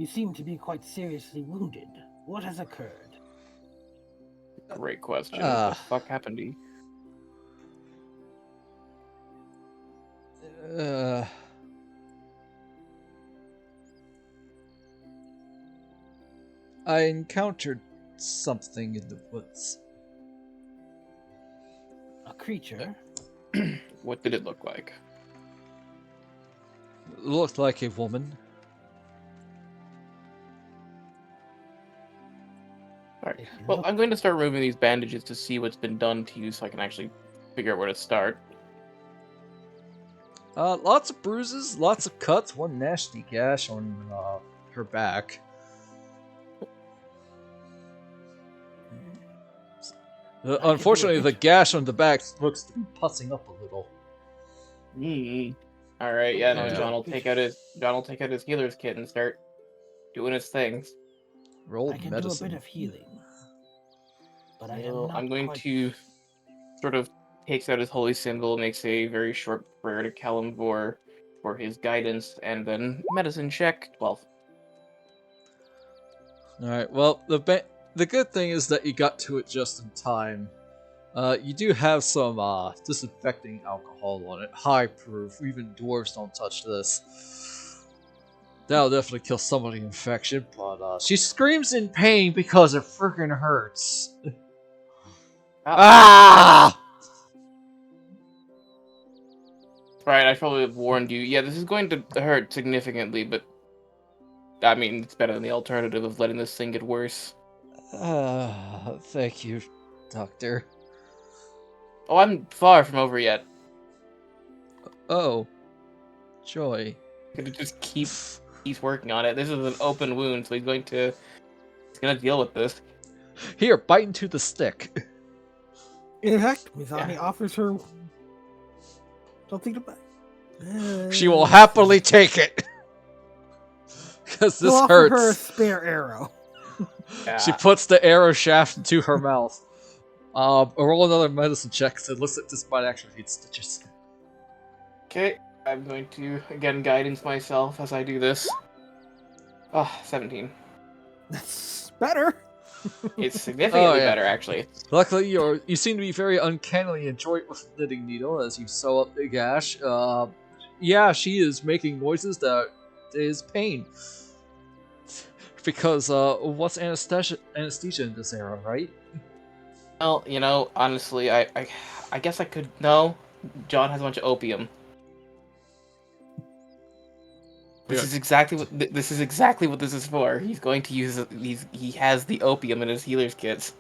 seem to be quite seriously wounded. What has occurred? Great question. What the fuck happened to you? I encountered something in the woods. A creature? What did it look like? It looked like a woman. Alright. Well, I'm going to start removing these bandages to see what's been done to you so I can actually figure out where to start. Lots of bruises, lots of cuts, one nasty gash on her back. Unfortunately, the gash on the back looks to be pussing up a little. Alright, yeah, no, Yeah. John will take out his healer's kit and start doing his things. Roll I can medicine. do a bit of healing. But I am So not I'm going quite... to sort of takes out his holy symbol, makes a very short prayer to Kalimvor for his guidance, and then medicine check 12. Alright, well, the good thing is that you got to it just in time. You do have some disinfecting alcohol on it, high proof. Even dwarves don't touch this. That'll definitely kill some of the infection, but she screams in pain because it freaking hurts. Ah! Right, I probably have warned you. Yeah, this is going to hurt significantly, but I mean, it's better than the alternative of letting this thing get worse. Thank you, Doctor. Oh, I'm far from over yet. Oh, Joy. I'm gonna just keeps working on it. This is an open wound, so he's gonna deal with this. Here, bite into the stick. In fact, Mizani offers her something to buy. She will happily take it. Because this offer hurts. her a spare arrow. Yeah. She puts the arrow shaft into her mouth. Roll another medicine check, because it looks like this might actually need stitches. Okay, I'm going to, again, guidance myself as I do this. 17. That's better. It's significantly yeah. better, actually. Luckily, you seem to be very uncannily adroit with the knitting needle as you sew up the gash. Yeah, she is making noises that is pain. Because, what's anesthesia in this era, right? Well, you know, honestly, I guess I could... No, John has a bunch of opium. This is exactly what this is for. He's going to use he has the opium in his healer's kits.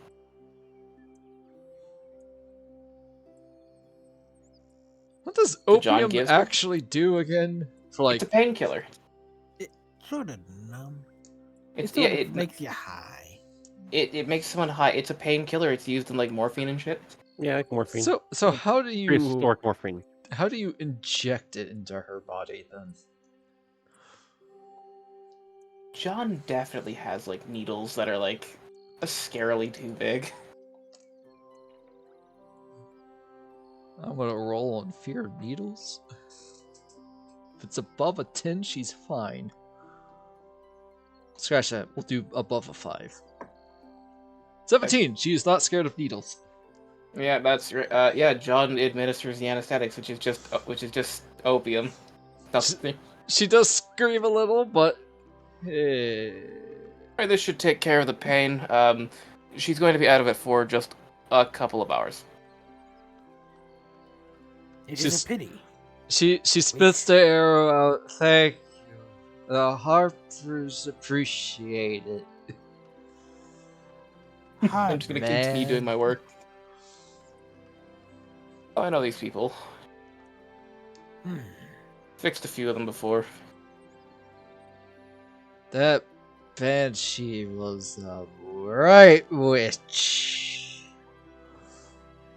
What does So John opium gives her? actually do again? For like, It's a painkiller. It sort of numb. It's It yeah, sort of it makes you high. it makes someone high. It's a painkiller. It's used in like morphine and shit. Yeah, like morphine. So how do you Prehistoric morphine. how do you inject it into her body then? John definitely has like needles that are like scarily too big. I'm gonna roll on fear of needles. If it's above a 10, she's fine. Scratch that. We'll do above a 5. 17. She is not scared of needles. Yeah, that's right. Yeah, John administers the anesthetics, which is just opium. Nothing. She does scream a little, but Alright, this should take care of the pain. She's going to be out of it for just a couple of hours. It is a pity. She spits the arrow out. Thank you. The Harpers appreciate it. I'm just gonna continue doing my work. Oh, I know these people. Fixed a few of them before. That banshee was a right witch.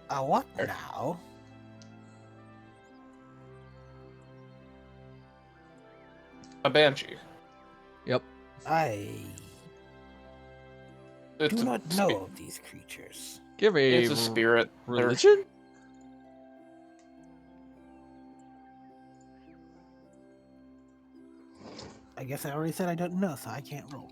A what now? A banshee. Yep. I It's do a not know of these creatures. Give me It's a spirit. religion? I guess I already said I don't know, so I can't roll.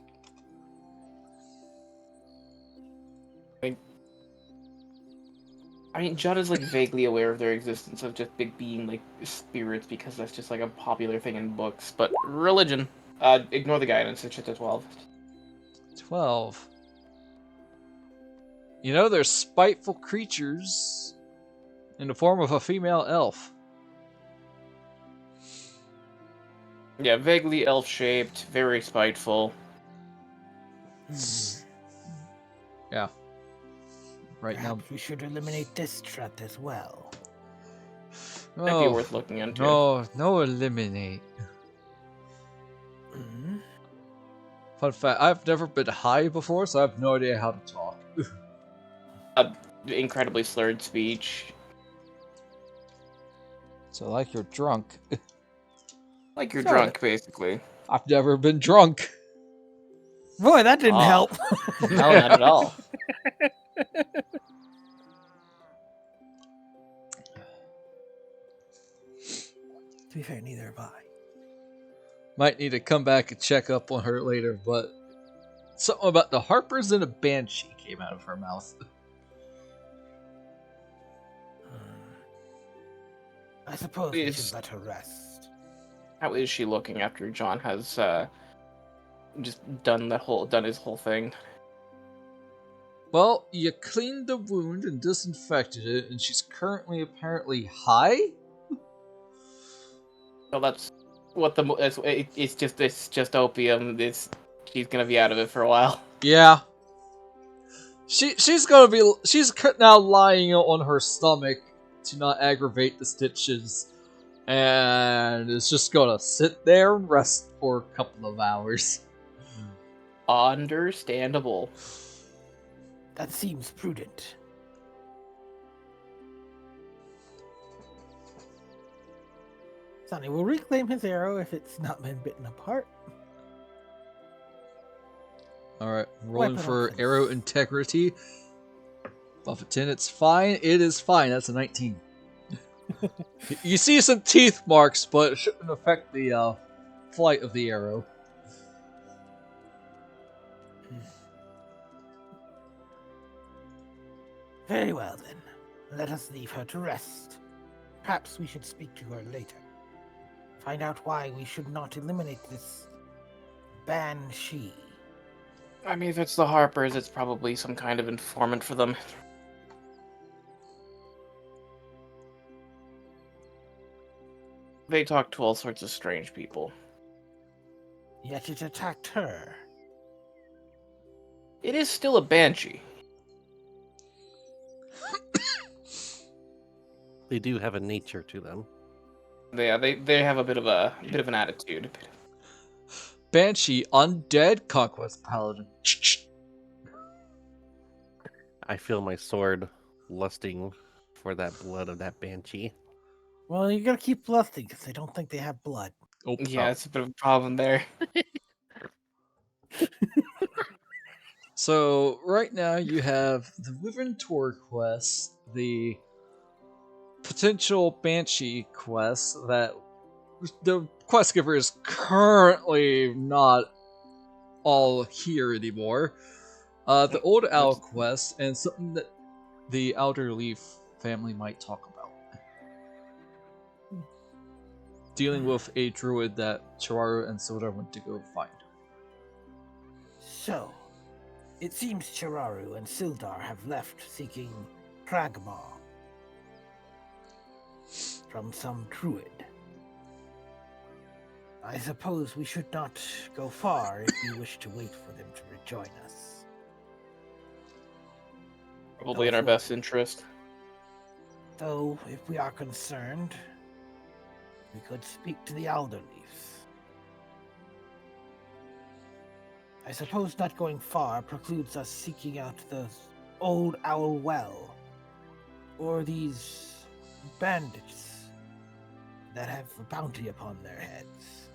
I mean, John is like vaguely aware of their existence of just being like spirits because that's just like a popular thing in books. But religion, ignore the guidance. It's just a 12. 12. You know, there's spiteful creatures in the form of a female elf. Yeah, vaguely elf-shaped, very spiteful. Yeah. Right now. Perhaps we should eliminate this threat as well. Might be worth looking into. No, eliminate. Hmm? Fun fact: I've never been high before, so I have no idea how to talk. Incredibly slurred speech. So, like you're drunk. Like you're Sorta. drunk, basically. I've never been drunk. Boy, that didn't help. No, not at all. To be fair, neither have I. Might need to come back and check up on her later, but something about the Harpers and a banshee came out of her mouth. I suppose we should let her rest. How is she looking after John has just done his whole thing? Well, you cleaned the wound and disinfected it, and she's currently apparently high? Well, that's what it's just opium. She's gonna be out of it for a while. Yeah. She's now lying on her stomach to not aggravate the stitches, and is just gonna sit there and rest for a couple of hours. Understandable. That seems prudent. Sonny will reclaim his arrow if it's not been bitten apart. Alright, rolling Weapon for offense. arrow integrity. Buff a 10, it's fine. It is fine, that's a 19. You see some teeth marks, but it shouldn't affect the flight of the arrow. Very well then. Let us leave her to rest. Perhaps we should speak to her later. Find out why we should not eliminate this banshee. I mean, if it's the Harpers, it's probably some kind of informant for them. They talk to all sorts of strange people. Yet it attacked her. It is still a banshee. They do have a nature to them. They have a bit of an attitude. Banshee, undead, conquest paladin. I feel my sword lusting for that blood of that banshee. Well, you gotta keep lusting because they don't think they have blood. Oh, Yeah, it's a bit of a problem there. So right now you have the Wyvern Tour quest, the potential Banshee quest that the quest giver is currently not all here anymore. The Old Owl quest, and something that the Outer Leaf family might talk about. Dealing with a druid that Chiraru and Sildar went to go find. So, it seems Chiraru and Sildar have left seeking Pragma from some druid. I suppose we should not go far if you wish to wait for them to rejoin us. Probably in our best interest. Though, if we are concerned, we could speak to the Alderleafs. I suppose not going far precludes us seeking out the Old Owl Well, or these bandits that have a bounty upon their heads.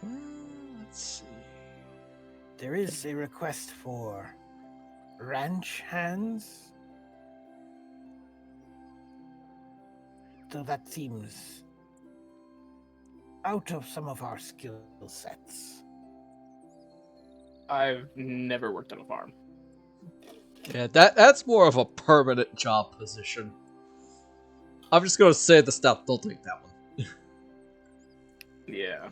Let's see. There is a request for ranch hands. So that seems out of some of our skill sets. I've never worked on a farm. Yeah, that's more of a permanent job position. I'm just gonna say the stuff. Don't take that one. Yeah.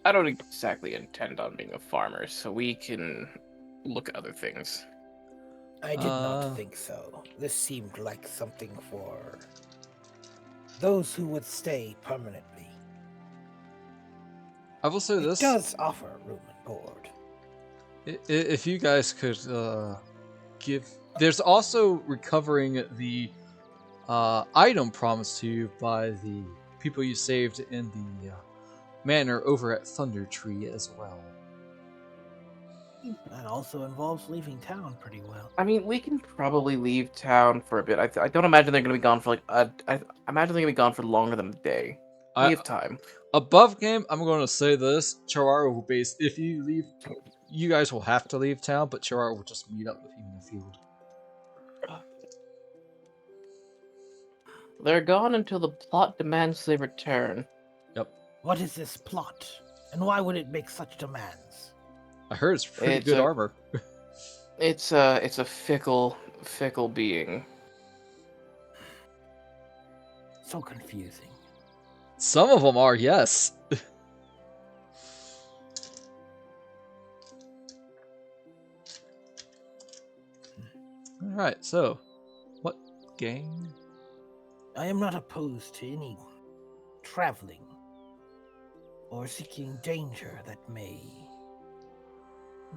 I don't exactly intend on being a farmer, so we can look at other things. I did not think so. This seemed like something for those who would stay permanently. I will say this. It does offer room and board. If you guys could give... There's also recovering the item promised to you by the people you saved in the manor over at Thunder Tree as well. That also involves leaving town pretty well. I mean, we can probably leave town for a bit. I don't imagine they're going to be gone for like I imagine they're going to be gone for longer than a day. We have time. Above game, I'm going to say this: Chiraru will base. If you leave, you guys will have to leave town, but Chiraru will just meet up with you in the field. They're gone until the plot demands they return. Yep. What is this plot, and why would it make such demands? I heard it's pretty good armor. It's a fickle being. So confusing. Some of them are, yes. Alright, so, what gang? I am not opposed to any traveling or seeking danger that may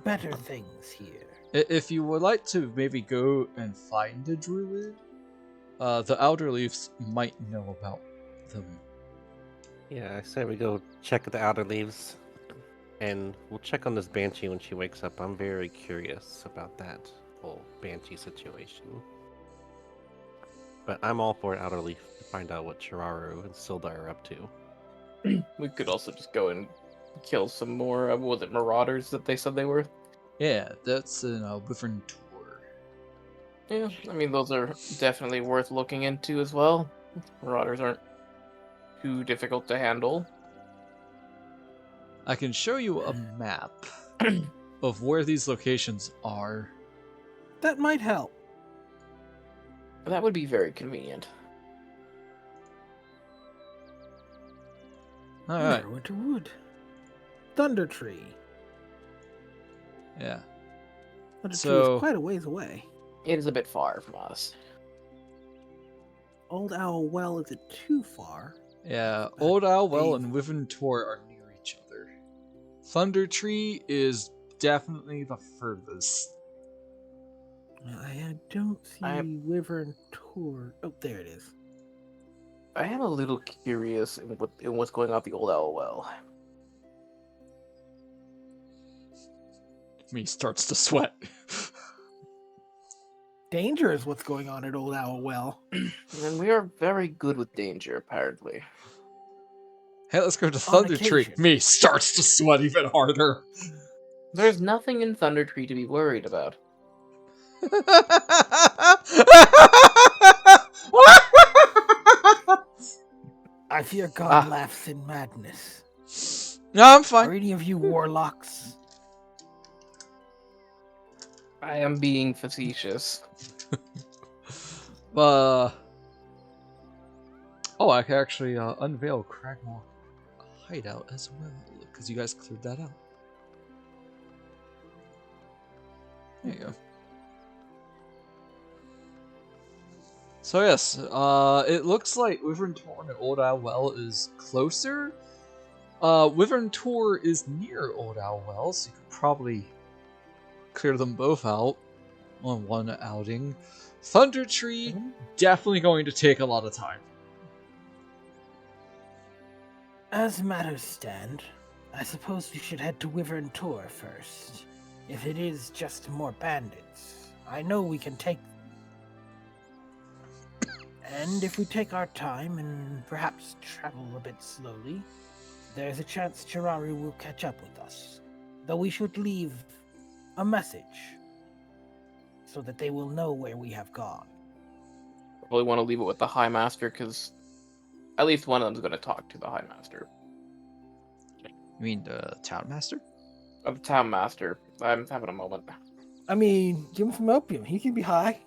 better things here. If you would like to maybe go and find a druid, the Outer Leafs might know about them. Yeah, I say we go check the outer leaves, and we'll check on this banshee when she wakes up. I'm very curious about that whole banshee situation. But I'm all for outer leaf to find out what Chiraru and Sildar are up to. We could also just go and kill some more. Was it marauders that they said they were? Yeah, that's an Wyvern Tour. Yeah, I mean those are definitely worth looking into as well. Marauders aren't too difficult to handle. I can show you a map of where these locations are. That might help. That would be very convenient. Alright, Winter Wood. Thunder Tree. yeah. Thunder Tree So- is quite a ways away. It is a bit far from us. Old Owl Well isn't too far. Yeah, Old Owl Well and Wyvern Tor are near each other. Thunder Tree is definitely the furthest. I don't see Wyvern Tour. Oh, there it is. I am a little curious in what's going on at the Old Owl Well. Me starts to sweat. Danger is what's going on at Old Owl Well. And we are very good with danger, apparently. Hey, let's go to On Thunder Tree. occasion. Me starts to sweat even harder. There's nothing in Thunder Tree to be worried about. I fear God laughs in madness. No, I'm fine. Are any of you warlocks? I am being facetious. Oh, I can actually unveil Cragmore hideout as well, because you guys cleared that out. There you go. So yes, it looks like Wyvern Tor and Old Owl Well is closer. Wyvern Tor is near Old Owl Well, so you could probably clear them both out on one outing. Thunder Tree, definitely going to take a lot of time. As matters stand, I suppose we should head to Wyvern Tor first. If it is just more bandits, I know we can take them. And if we take our time and perhaps travel a bit slowly, there's a chance Chiraru will catch up with us. Though we should leave a message so that they will know where we have gone. Probably want to leave it with the High Master, because at least one of them's going to talk to the High Master. You mean the Town Master? Of the Town Master. I'm having a moment. I mean, give him some opium. He can be high.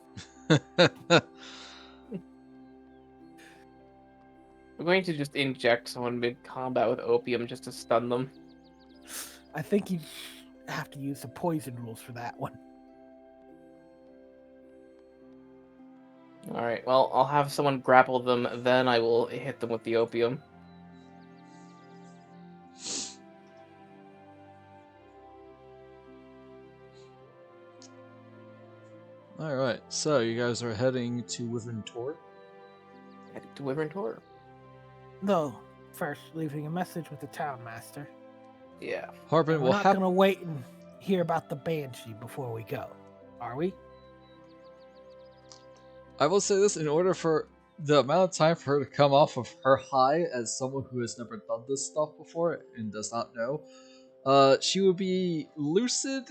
I'm going to just inject someone mid-combat with opium just to stun them. I think you have to use the poison rules for that one. Alright, well, I'll have someone grapple them, then I will hit them with the opium. Alright, so you guys are heading to Wyvern Tor? Heading to Wyvern Tor. Though, first leaving a message with the town master. Yeah. Harbin We're will not have... gonna wait and hear about the Banshee before we go, are we? I will say this, in order for the amount of time for her to come off of her high as someone who has never done this stuff before and does not know, she would be lucid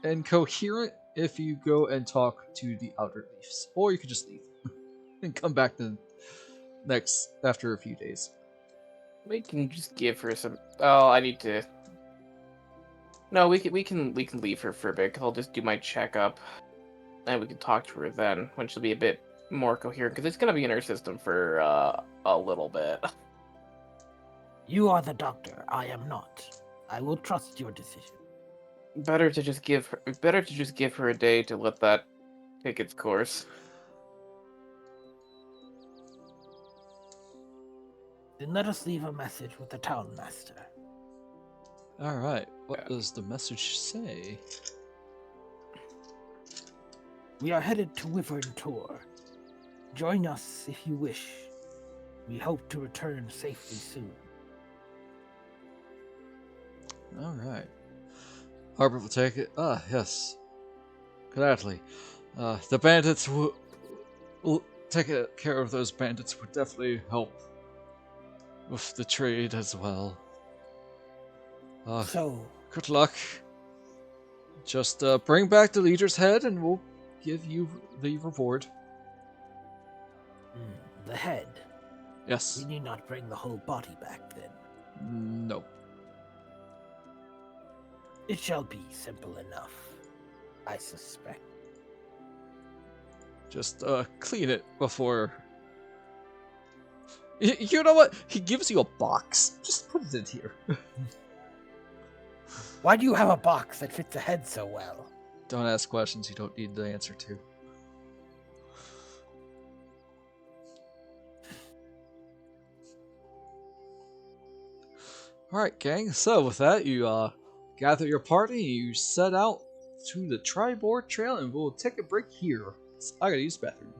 and coherent if you go and talk to the Outer Leafs. Or you could just leave and come back the after a few days. We can just give her some... Oh, I need to... No, we can leave her for a bit, 'cause I'll just do my checkup. And we can talk to her then, when she'll be a bit more coherent, because it's going to be in her system for a little bit. You are the doctor. I am not. I will trust your decision. Better to just give her a day to let that take its course. Then let us leave a message with the town master. Alright, what does the message say? We are headed to Wyvern Tor. Join us if you wish. We hope to return safely soon. Alright. Harper will take it. Ah, yes. Gladly. The bandits will take care of those bandits would definitely help with the trade as well. So, good luck. Just bring back the leader's head and we'll give you the reward. the head. Yes. We need not bring the whole body back then. No. It shall be simple enough, I suspect. Just clean it before... You know what? He gives you a box. Just put it in here. Why do you have a box that fits a head so well? Don't ask questions you don't need the answer to. Alright, gang. So with that, you gather your party, you set out to the Triboard Trail, and we'll take a break here. I gotta use the bathroom.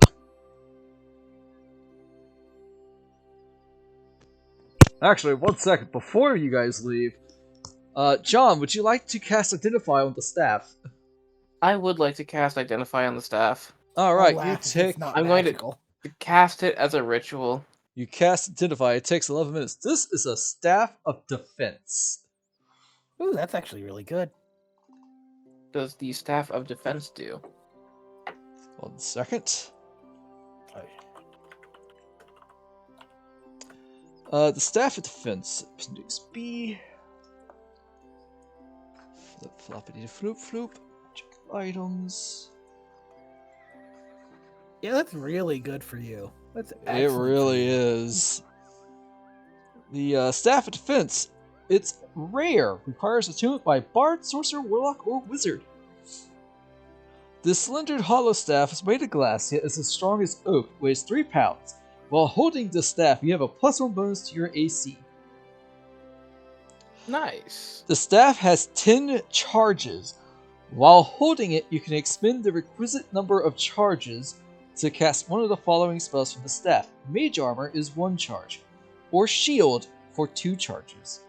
Actually, 1 second before you guys leave, John, would you like to cast Identify on the staff? I would like to cast Identify on the staff. All I'll right, you laugh if take. it's not I'm going magical. to cast it as a ritual. You cast Identify. It takes 11 minutes. This is a staff of defense. Ooh, that's actually really good. Does the Staff of Defense do? 1 second. The staff of defense. Appendix B. Flip floppity floop floop. Check items. Yeah, that's really good for you. That's It excellent for really you. is. The staff of defense. It's rare. Requires attunement by bard, sorcerer, warlock, or wizard. This slendered hollow staff is made of glass, yet is as strong as oak. Weighs 3 pounds. While holding this staff, you have a +1 bonus to your AC. Nice. The staff has 10 charges. While holding it, you can expend the requisite number of charges to cast one of the following spells from the staff. Mage Armor is 1 charge, or Shield for 2 charges.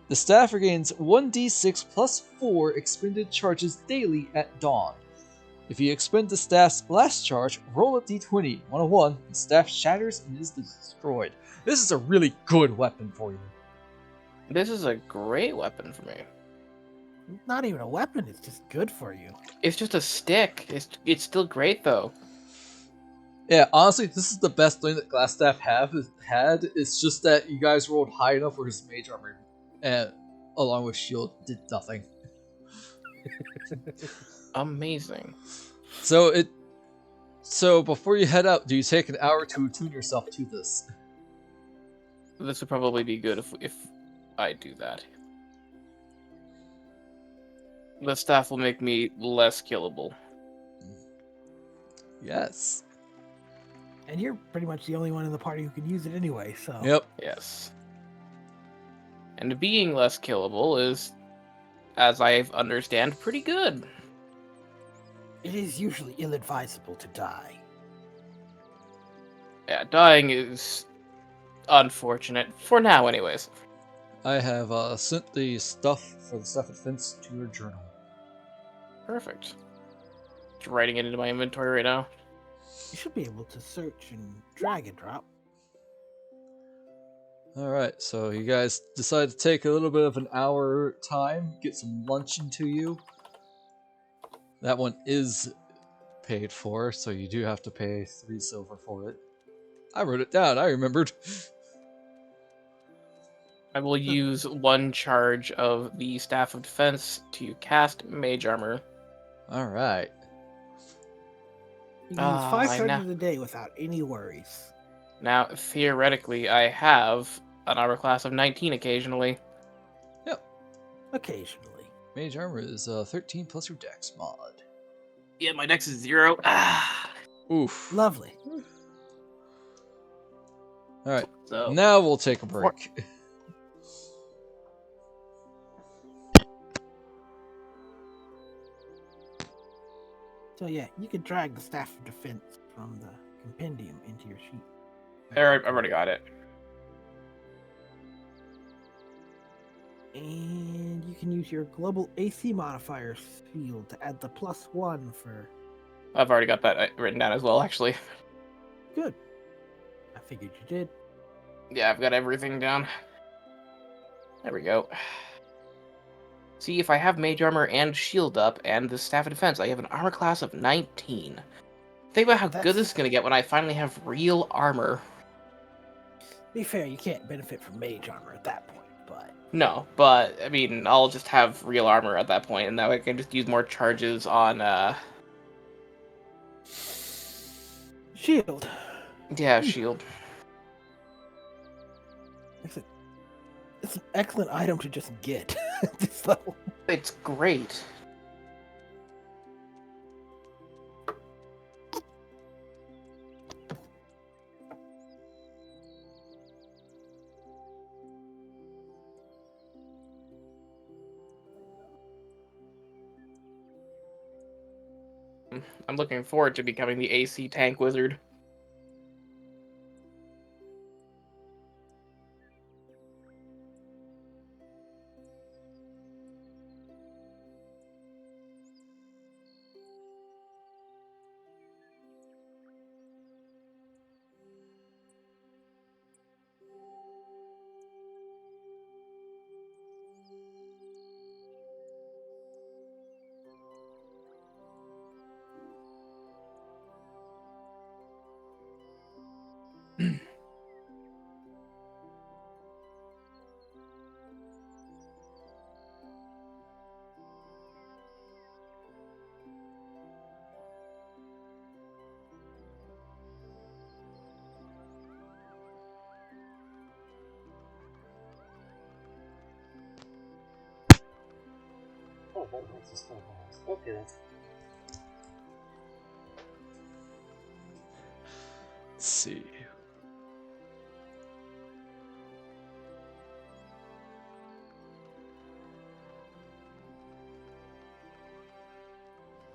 The staff regains 1d6 plus 4 expended charges daily at dawn. If you expend the staff's last charge, roll a d20. On a 1, the staff shatters and is destroyed. This is a really good weapon for you. This is a great weapon for me. Not even a weapon, it's just good for you. It's just a stick. It's still great though. Yeah, honestly, this is the best thing that Glassstaff had. It's just that you guys rolled high enough where his mage armor, and along with shield, did nothing. Amazing. So before you head out, do you take an hour to attune yourself to this? This would probably be good if I do that. The staff will make me less killable. Yes. And you're pretty much the only one in the party who can use it anyway, so. Yep. Yes. And being less killable is, as I understand, pretty good. It is usually ill-advisable to die. Yeah, dying is unfortunate. For now, anyways. I have sent the stuff for the staff of defense to your journal. Perfect. Just writing it into my inventory right now. You should be able to search and drag and drop. Alright, so you guys decide to take a little bit of an hour time, get some lunch into you. That one is paid for, so you do have to pay 3 silver for it. I wrote it down, I remembered. I will use 1 charge of the Staff of Defense to cast Mage Armor. Alright. You can use 5 I charges a day without any worries. Now, theoretically, I have an armor class of 19 occasionally. Occasionally. Mage armor is 13 plus your dex mod. Yeah, my dex is 0. Ah. Oof. Lovely. Alright, So, now we'll take a break. So yeah, you can drag the Staff of Defense from the compendium into your sheet. I've already got it. And you can use your global AC modifier field to add the +1 for... I've already got that written down as well, actually. Good. I figured you did. Yeah, I've got everything down. There we go. See, if I have Mage Armor and Shield up and the Staff of Defense, I have an armor class of 19. Think about how good this is going to get when I finally have real armor. Be fair, you can't benefit from mage armor at that point, but... No, but, I mean, I'll just have real armor at that point, and that way I can just use more charges on, Shield. Yeah, Shield. It's an excellent item to just get at this level. It's great. I'm looking forward to becoming the AC tank wizard. Oh, that makes us 12 miles. Okay, that's... Let's see.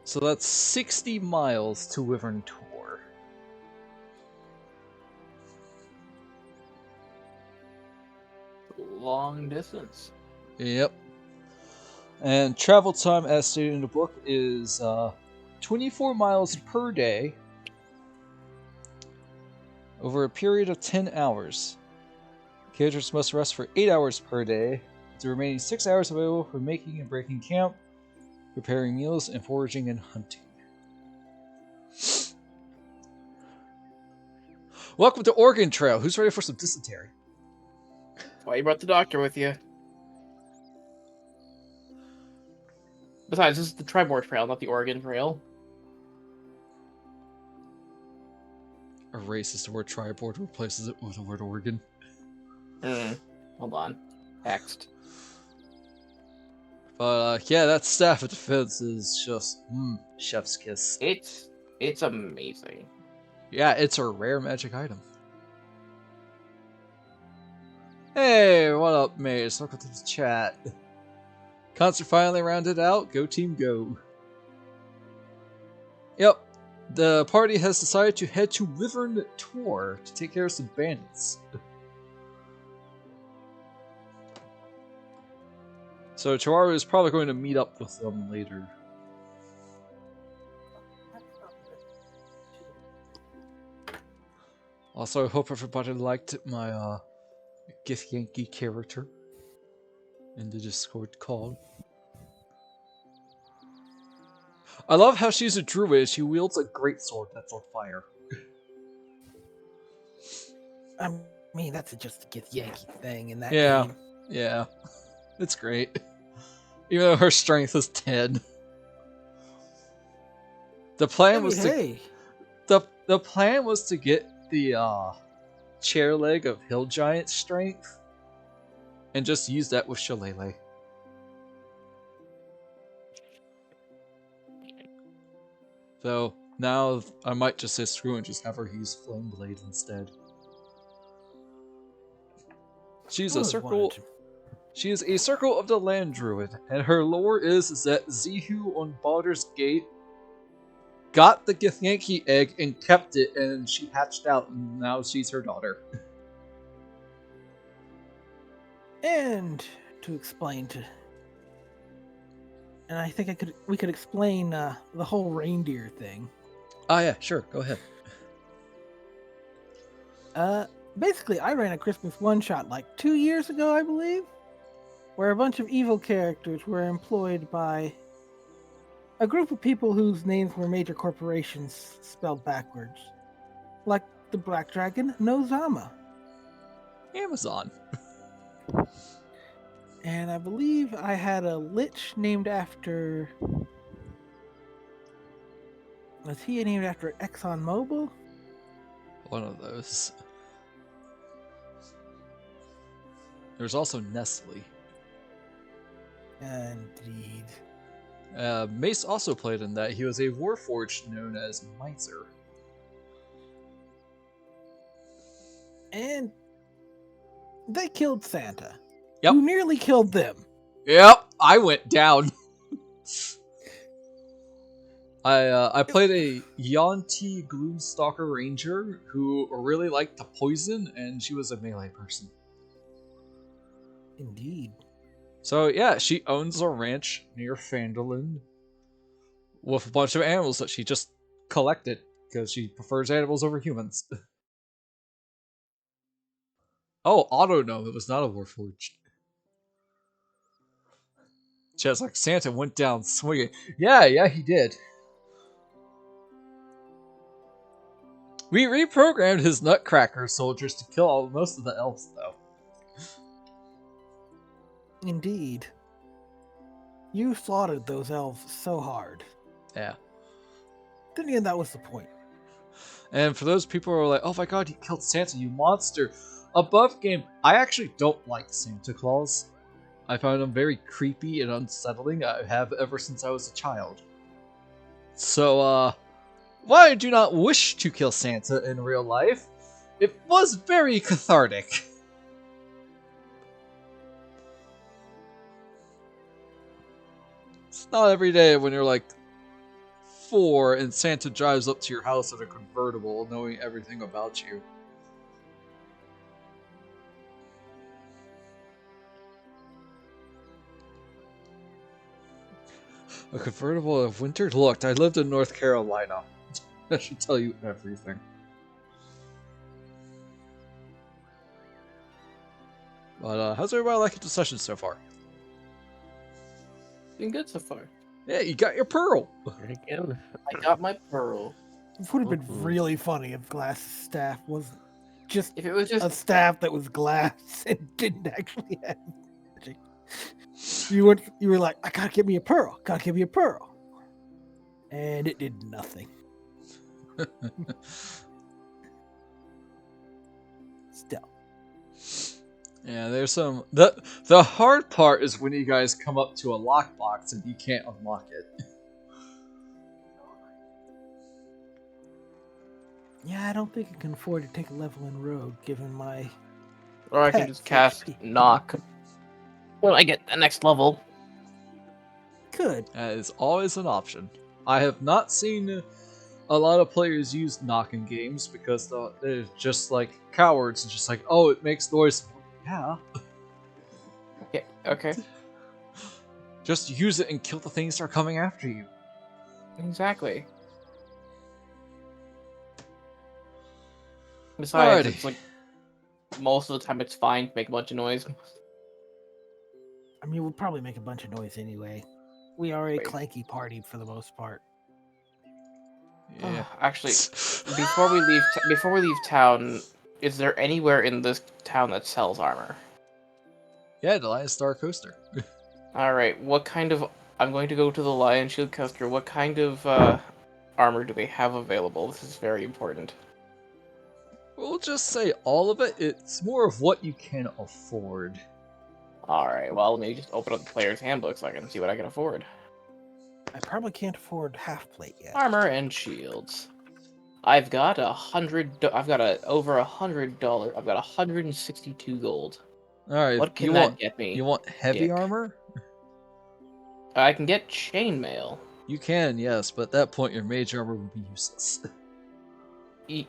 So that's 60 miles to Wyvern Tor. Long distance. Yep. And travel time, as stated in the book, is 24 miles per day over a period of 10 hours. Characters must rest for 8 hours per day, with the remaining 6 hours available for making and breaking camp, preparing meals, and foraging and hunting. Welcome to Oregon Trail. Who's ready for some dysentery? That's why you brought the doctor with you. Besides, this is the Tribord Trail, not the Oregon Trail. Erases the word tribord, replaces it with the word Oregon. Hold on. Text. But yeah, that staff of defense is just chef's kiss. It's amazing. Yeah, it's a rare magic item. Hey, what up, mates? Welcome to the chat. Concert finally rounded out. Go team, go. Yep, the party has decided to head to Wyvern Tor to take care of some bandits. So Chiwaru is probably going to meet up with them later. Also, I hope everybody liked my Gith Yankee character in the Discord call. I love how she's a druid. She wields a greatsword that's on fire. I mean, that's just a Gith Yankee thing in that Yeah, game. yeah. It's great. Even though her strength is 10. The plan was the plan was to get the chair leg of Hill Giant strength and just use that with Shillelagh. So now I might just say screw and just have her use Flame Blade instead. She's a circle. She is a Circle of the Land Druid, and her lore is that Zihu on Baldur's Gate got the Githyanki egg and kept it, and she hatched out, and now she's her daughter. And to explain to, and I think we could explain the whole reindeer thing. Ah, yeah, sure, go ahead. Basically, I ran a Christmas one-shot like 2 years ago, I believe, where a bunch of evil characters were employed by a group of people whose names were major corporations spelled backwards, like the Black Dragon Nozama. Amazon. And I believe I had a lich named after... Was he named after ExxonMobil? One of those. There's also Nestle. Indeed. Mace also played in that. He was a warforged known as Miser. And they killed Santa. Yep. Who nearly killed them. Yep, I went down. I played a Yuan-Ti Gloomstalker Ranger who really liked to poison, and she was a melee person. Indeed. So yeah, she owns a ranch near Phandelver with a bunch of animals that she just collected because she prefers animals over humans. Oh, Auto no, it was not a warforged. Just like Santa went down swinging. Yeah, he did. We reprogrammed his Nutcracker soldiers to kill most of the elves, though. Indeed. You slaughtered those elves so hard. Yeah. Then again, that was the point. And for those people who are like, oh my god, you killed Santa, you monster. Above game, I actually don't like Santa Claus. I found them very creepy and unsettling. I have ever since I was a child. So, while I do not wish to kill Santa in real life, it was very cathartic. It's not every day when you're like 4 and Santa drives up to your house in a convertible knowing everything about you. A convertible of winter? Look, I lived in North Carolina. That should tell you everything. But how's everybody liking the session so far? Been good so far. Yeah, you got your pearl. Again. I got my pearl. It would have been really funny if Glass's staff wasn't just If it was just a staff that was glass and didn't actually have magic. You were like, I gotta get me a pearl, and it did nothing. Still, Yeah, there's some. The hard part is when you guys come up to a lockbox and you can't unlock it. yeah, I don't think I can afford to take a level in rogue given my. Or I can just cast knock when I get the next level. Good. That is always an option. I have not seen a lot of players use knock in games because they're just like cowards and just like, oh, it makes noise. Yeah. Yeah, okay. Just use it and kill the things that are coming after you. Exactly. Besides, Alrighty. it's like most of the time it's fine to make a bunch of noise. I mean, we'll probably make a bunch of noise anyway. We are a Wait. clanky party for the most part. Yeah. Actually, before we leave town, is there anywhere in this town that sells armor? Yeah, the Lion Star Coaster. All right, what kind of? I'm going to go to the Lion Shield Coaster. What kind of armor do they have available? This is very important. We'll just say all of it. It's more of what you can afford. All right, well, let me just open up the player's handbook so I can see what I can afford. I probably can't afford half plate yet. Armor and shields. I've got over $100. I've got 162 gold. All right. What can that get me? You want heavy Dick. armor? I can get chainmail. You can, yes, but at that point your mage armor would be useless. I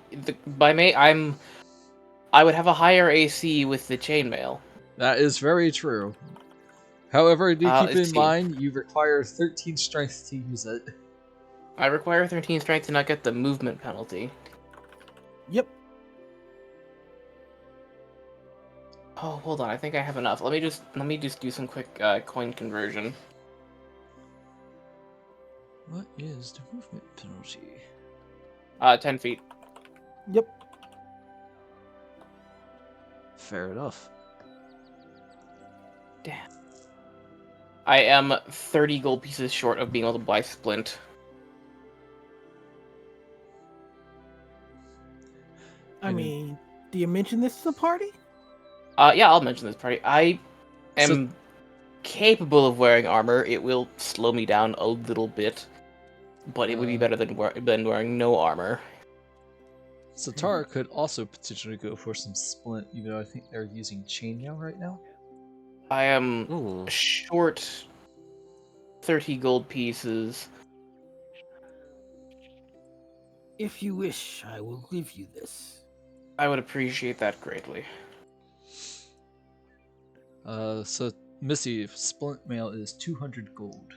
would have a higher AC with the chainmail. That is very true. However, do keep let's in see. mind you require 13 strength to use it. I require 13 strength to not get the movement penalty. Yep. Oh, hold on. I think I have enough. Let me just do some quick coin conversion. What is the movement penalty? 10 feet. Yep. Fair enough. Damn. I am 30 gold pieces short of being able to buy splint. I mean, do you mention this to the party? Yeah, I'll mention this party. I am capable of wearing armor. It will slow me down a little bit, but it would be better than wearing no armor. Satara could also potentially go for some splint, even though I think they're using chainmail right now. I am short 30 gold pieces. If you wish, I will give you this. I would appreciate that greatly. So Missy, splint mail is 200 gold.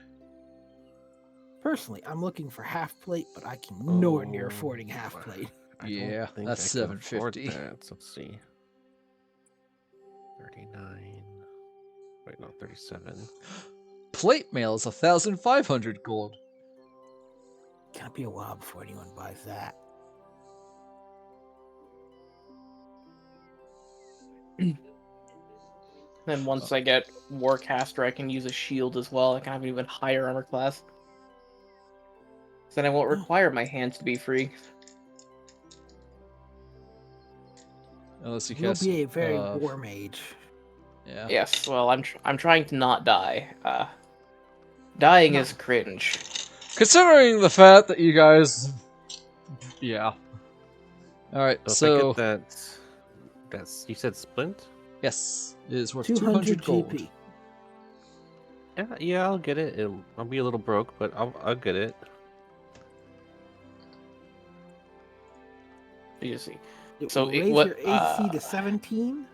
Personally, I'm looking for half plate, but I can nowhere near affording half plate. I don't Yeah, think that's I can afford 750. that. Let's see. 39. Wait, no, 37. Plate mail is 1,500 gold. Can't be a while before anyone buys that. Then once I get Warcaster, I can use a shield as well. I can have an even higher armor class. Then I won't require my hands to be free. Unless you You'll cast, be a very war mage. Yeah. Yes, well, I'm trying to not die. Dying is cringe. Considering the fact that you guys, yeah. All right, So if I so get that's you said splint? yes, it is worth 200 200 gold. GP. Yeah, I'll get it. I'll be a little broke, but I'll get it. You see. It So will it, raise what? your AC to 17.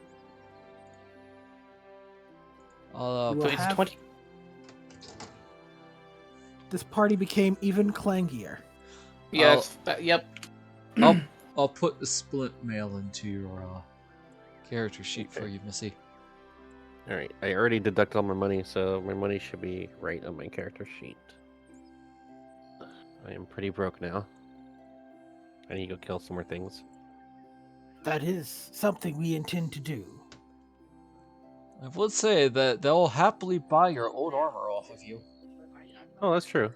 You Uh, will So it's have 20. this party became even clangier. Yes. Yep. I'll put the splint mail into your character sheet for Okay. you, Missy. All right, I already deducted all my money, so my money should be right on my character sheet. I am pretty broke now. I need to go kill some more things. That is something we intend to do. I would say that they'll happily buy your old armor off of you. Oh, that's true.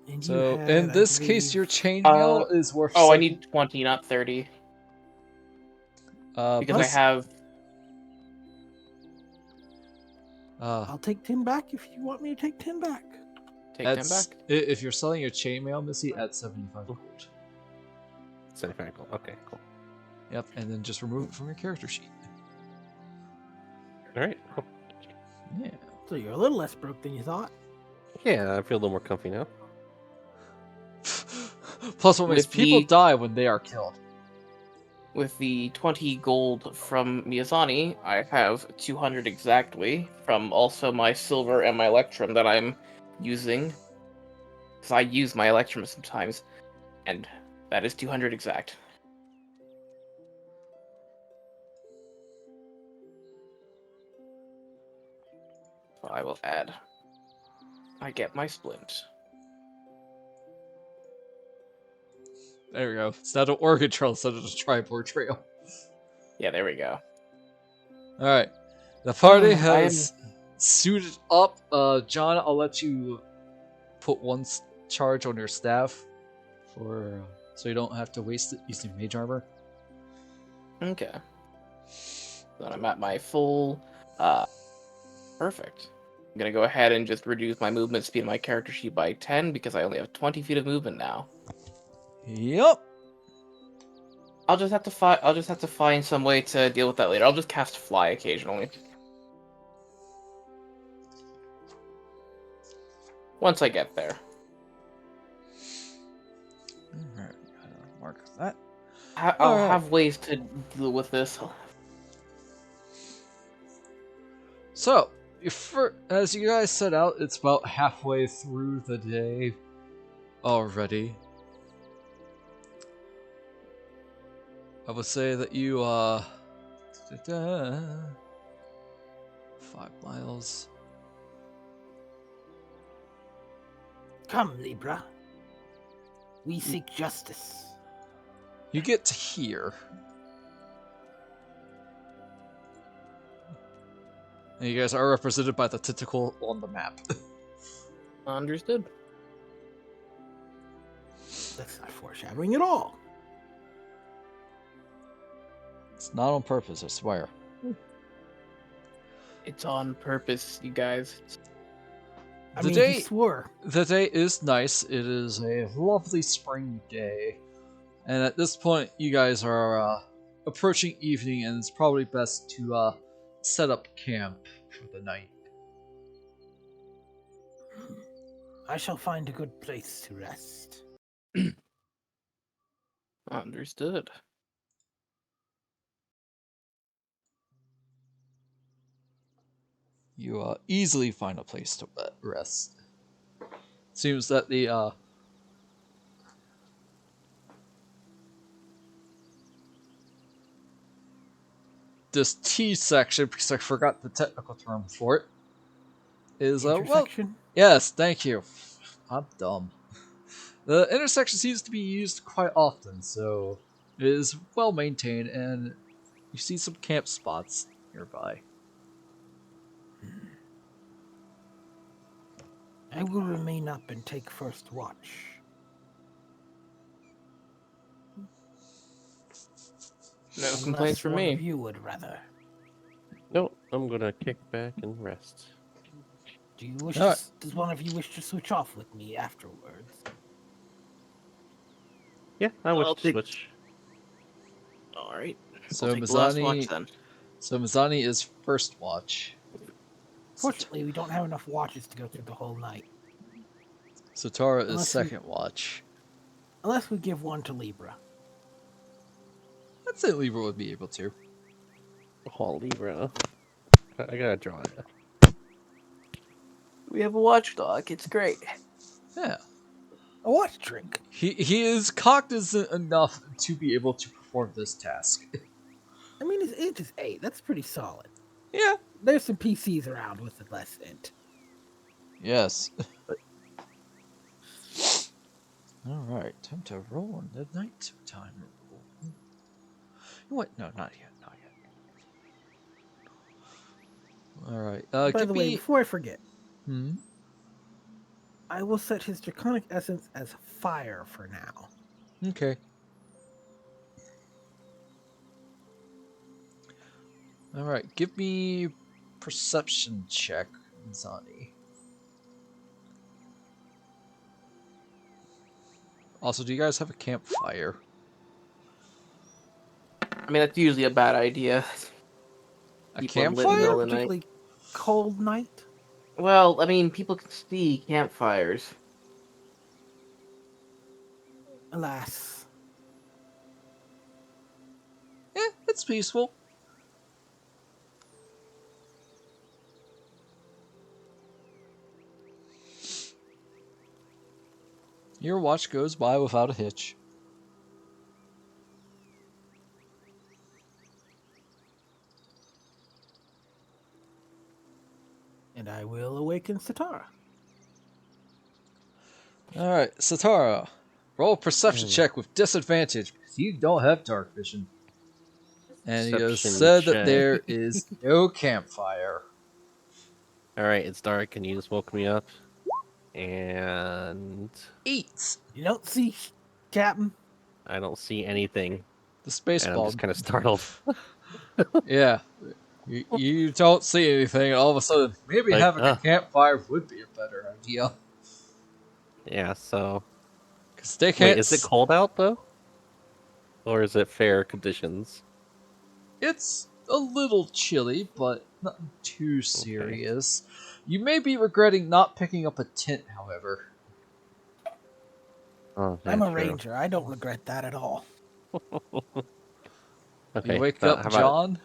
And you So had, in I this case, your believe- chainmail is worth. Oh, I 7 need 20, not 30, because I Miss- have. I'll take 10 back if you want me to take 10 back. Take 10 that's back. if you're selling your chainmail, Missy, at 75 gold. 75 gold. Okay, cool. Yep, and then just remove it from your character sheet. All right, cool. Yeah. So you're a little less broke than you thought. Yeah, I feel a little more comfy now. Plus, what makes With people the- die when they are killed. With the 20 gold from Mizani, I have 200 exactly from also my silver and my electrum that I'm using. Because I use my electrum sometimes, and that is 200 exact. So I will add. I get my splint. There we go. It's not an Oregon Trail instead of a Tribord Trail. Yeah, there we go. Alright. The party I has suited up. John, I'll let you put one charge on your staff for so you don't have to waste it using mage armor. Okay. Then I'm at my full. Perfect. I'm gonna go ahead and just reduce my movement speed in my character sheet by 10 because I only have 20 feet of movement now. Yep. I'll just have to find some way to deal with that later. I'll just cast fly occasionally. Once I get there. Alright, mark that. I'll Alright. have ways to deal with this. So, as you guys set out, it's about halfway through the day already. I would say that you, 5 miles. Come, Libra. We seek justice. You get to here. And you guys are represented by the tentacle on the map. Understood. That's not foreshadowing at all. It's not on purpose, I swear. It's on purpose, you guys. I The mean, day- he swore. The day is nice. It is a lovely spring day. And at this point, you guys are approaching evening, and it's probably best to set up camp for the night. I shall find a good place to rest. Understood. You easily find a place to rest. Seems that the this T section, because I forgot the technical term for it, is well, Intersection. yes, thank you. I'm dumb. The intersection seems to be used quite often, so it is well maintained, and you see some camp spots nearby. I will remain up and take first watch. No complaints Unless from one me. of you would rather. No, I'm gonna kick back and rest. Do you wish? Alright. Does one of you wish to switch off with me afterwards? Yeah, I wish I'll to take- switch. All right. So I'll take the last watch Mizani, then. so Mizani is first watch. Fortunately, we don't have enough watches to go through the whole night. Satara is Unless second watch. Unless we give one to Libra. I'd say Libra would be able to. Oh, Libra. I gotta draw it. We have a watchdog. It's great. Yeah. A watch drink. He is cognizant enough to be able to perform this task. I mean, his int is 8. That's pretty solid. Yeah. There's some PCs around with a less int. Yes. Alright, time to roll on the night time roll. What? No, not yet, not yet. Alright, By give the way, me... before I forget, Hmm? I will set his draconic essence as fire for now. Okay. Alright, give me perception check, Mizani. Also, do you guys have a campfire? I mean, that's usually a bad idea. A People are lit in the middle campfire? of the night. Particularly cold night. Well, I mean, people can see campfires. Alas. Yeah, it's peaceful. Your watch goes by without a hitch. And I will awaken Satara. Alright, Satara. Roll a perception check with disadvantage because you don't have dark vision. And you Perception said that check. there is no campfire. Alright, it's dark and you just woke me up. And 8. You don't see, Captain? I don't see anything. The space And I'm bulb. just kind of startled. Yeah. You don't see anything, and all of a sudden, maybe Like, having a campfire would be a better idea. Yeah, so... Because they can't... Wait, is it cold out, though? Or is it fair conditions? It's a little chilly, but nothing too serious. You may be regretting not picking up a tent, however. Oh, I'm a true. ranger. I don't regret that at all. Okay, You wake how up, about- John.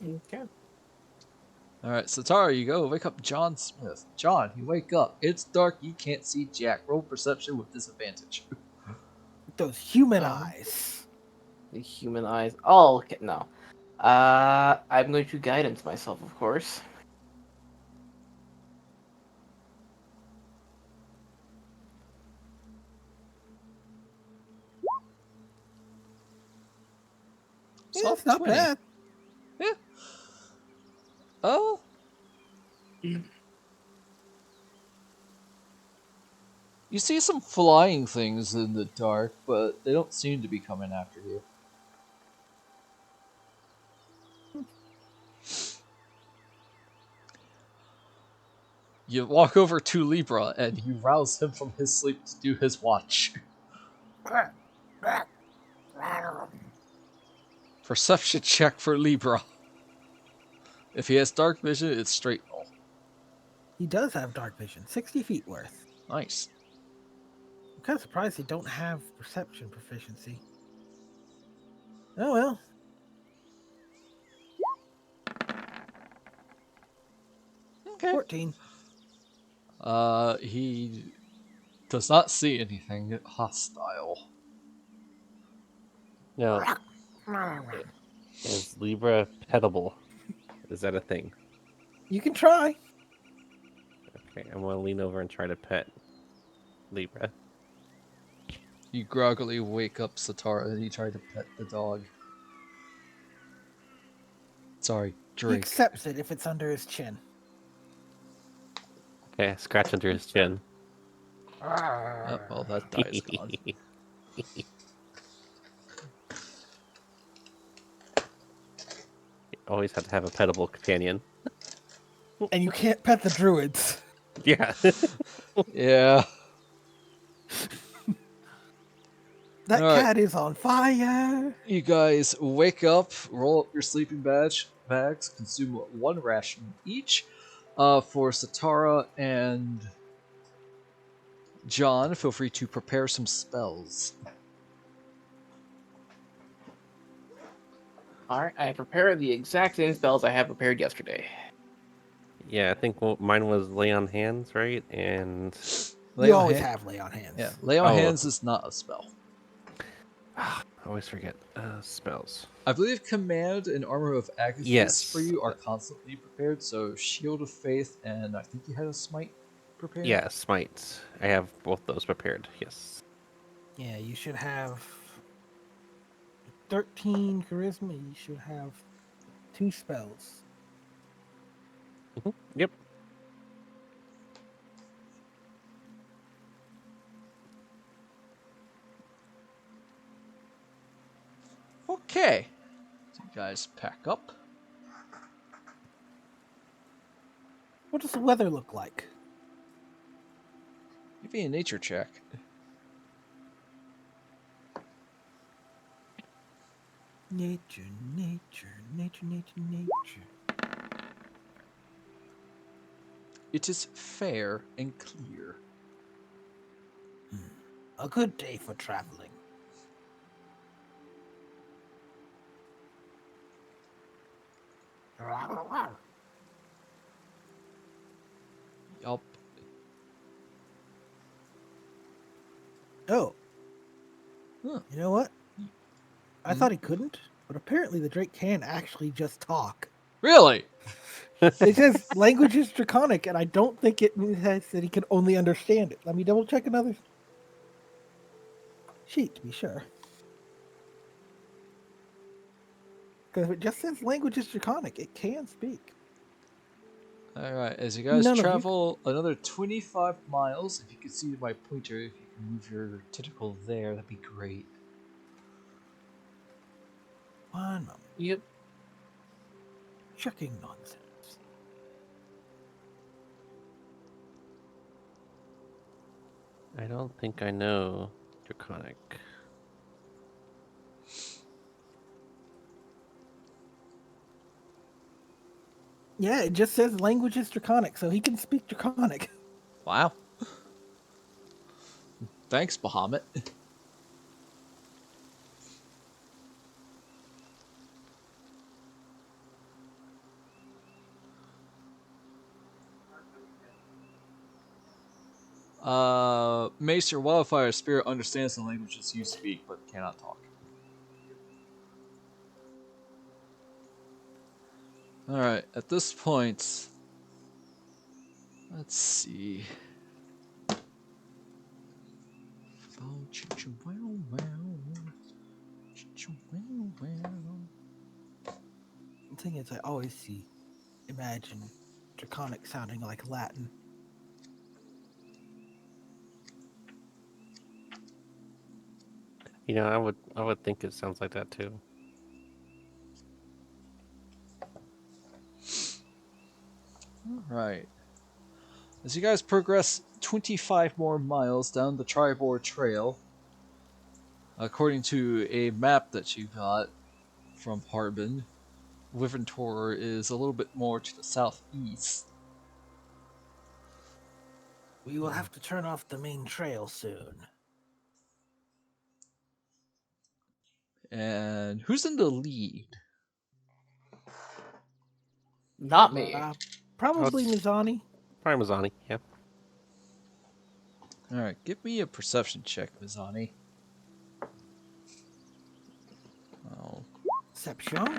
Okay. Alright, Satara, you go. Wake up John Smith. John, you wake up. It's dark. You can't see jack. Roll perception with disadvantage. Those human eyes. The human eyes. Oh, okay, no. I'm going to guidance myself, of course. Yeah, it's not 20. bad. Yeah. Oh. You see some flying things in the dark, but they don't seem to be coming after you. You walk over to Libra and you rouse him from his sleep to do his watch. Perception check for Libra. If he has dark vision, it's straight roll. He does have dark vision. 60 feet worth. Nice. I'm kind of surprised they don't have perception proficiency. Oh well. Okay. 14. He does not see anything hostile. Now, is Libra petable? Is that a thing? You can try. Okay, I'm gonna lean over and try to pet Libra. You groggily wake up Satara and you try to pet the dog. Sorry, He Drake. accepts it if it's under his chin. Okay, scratch under his chin. Oh, well, that die is gone. always have to have a petable companion. And you can't pet the druids. Yeah. Yeah. That All right. cat is on fire. You guys wake up, roll up your sleeping bags, consume one ration each. For Satara and John, feel free to prepare some spells. Alright, I prepare the exact same spells I have prepared yesterday. Yeah, I think mine was lay on hands, right? And Lay You on always hand- have lay on hands. Yeah, lay on Oh. hands is not a spell. I always forget spells. I believe command and armor of Agathis Yes. for you are constantly prepared. So shield of faith and I think you had a smite prepared. Yeah, smite. I have both those prepared. Yes. Yeah, you should have 13 charisma. You should have 2 spells. Yep. Okay. So you guys pack up. What does the weather look like? Give me a nature check. Nature, nature, nature, nature, nature. It is fair and clear. A good day for traveling. Yup. Oh. Huh. You know what? I thought he couldn't, but apparently the Drake can actually just talk. Really? It says language is draconic, and I don't think it says that he can only understand it. Let me double check another sheet to be sure. Because if it just says language is draconic, it can speak. Alright, as you guys None of you- travel another 25 miles, if you can see my pointer, if you can move your tentacle there, that'd be great. One moment. Yep. Checking nonsense. I don't think I know Draconic. Yeah, it just says language is draconic, so he can speak draconic. Wow. Thanks, Bahamut. Mace, your wildfire spirit understands the languages you speak, but cannot talk. Alright, at this point, let's see. The thing is, I always imagine draconic sounding like Latin. You know, I would think it sounds like that too. Alright. As you guys progress 25 more miles down the Tribord Trail, according to a map that you got from Harbin, Wyverntor is a little bit more to the southeast. We will have to turn off the main trail soon. And who's in the lead? Not me. Probably Mizani. Probably Mizani, yeah. Alright, give me a perception check, Mizani. Oh. Perception.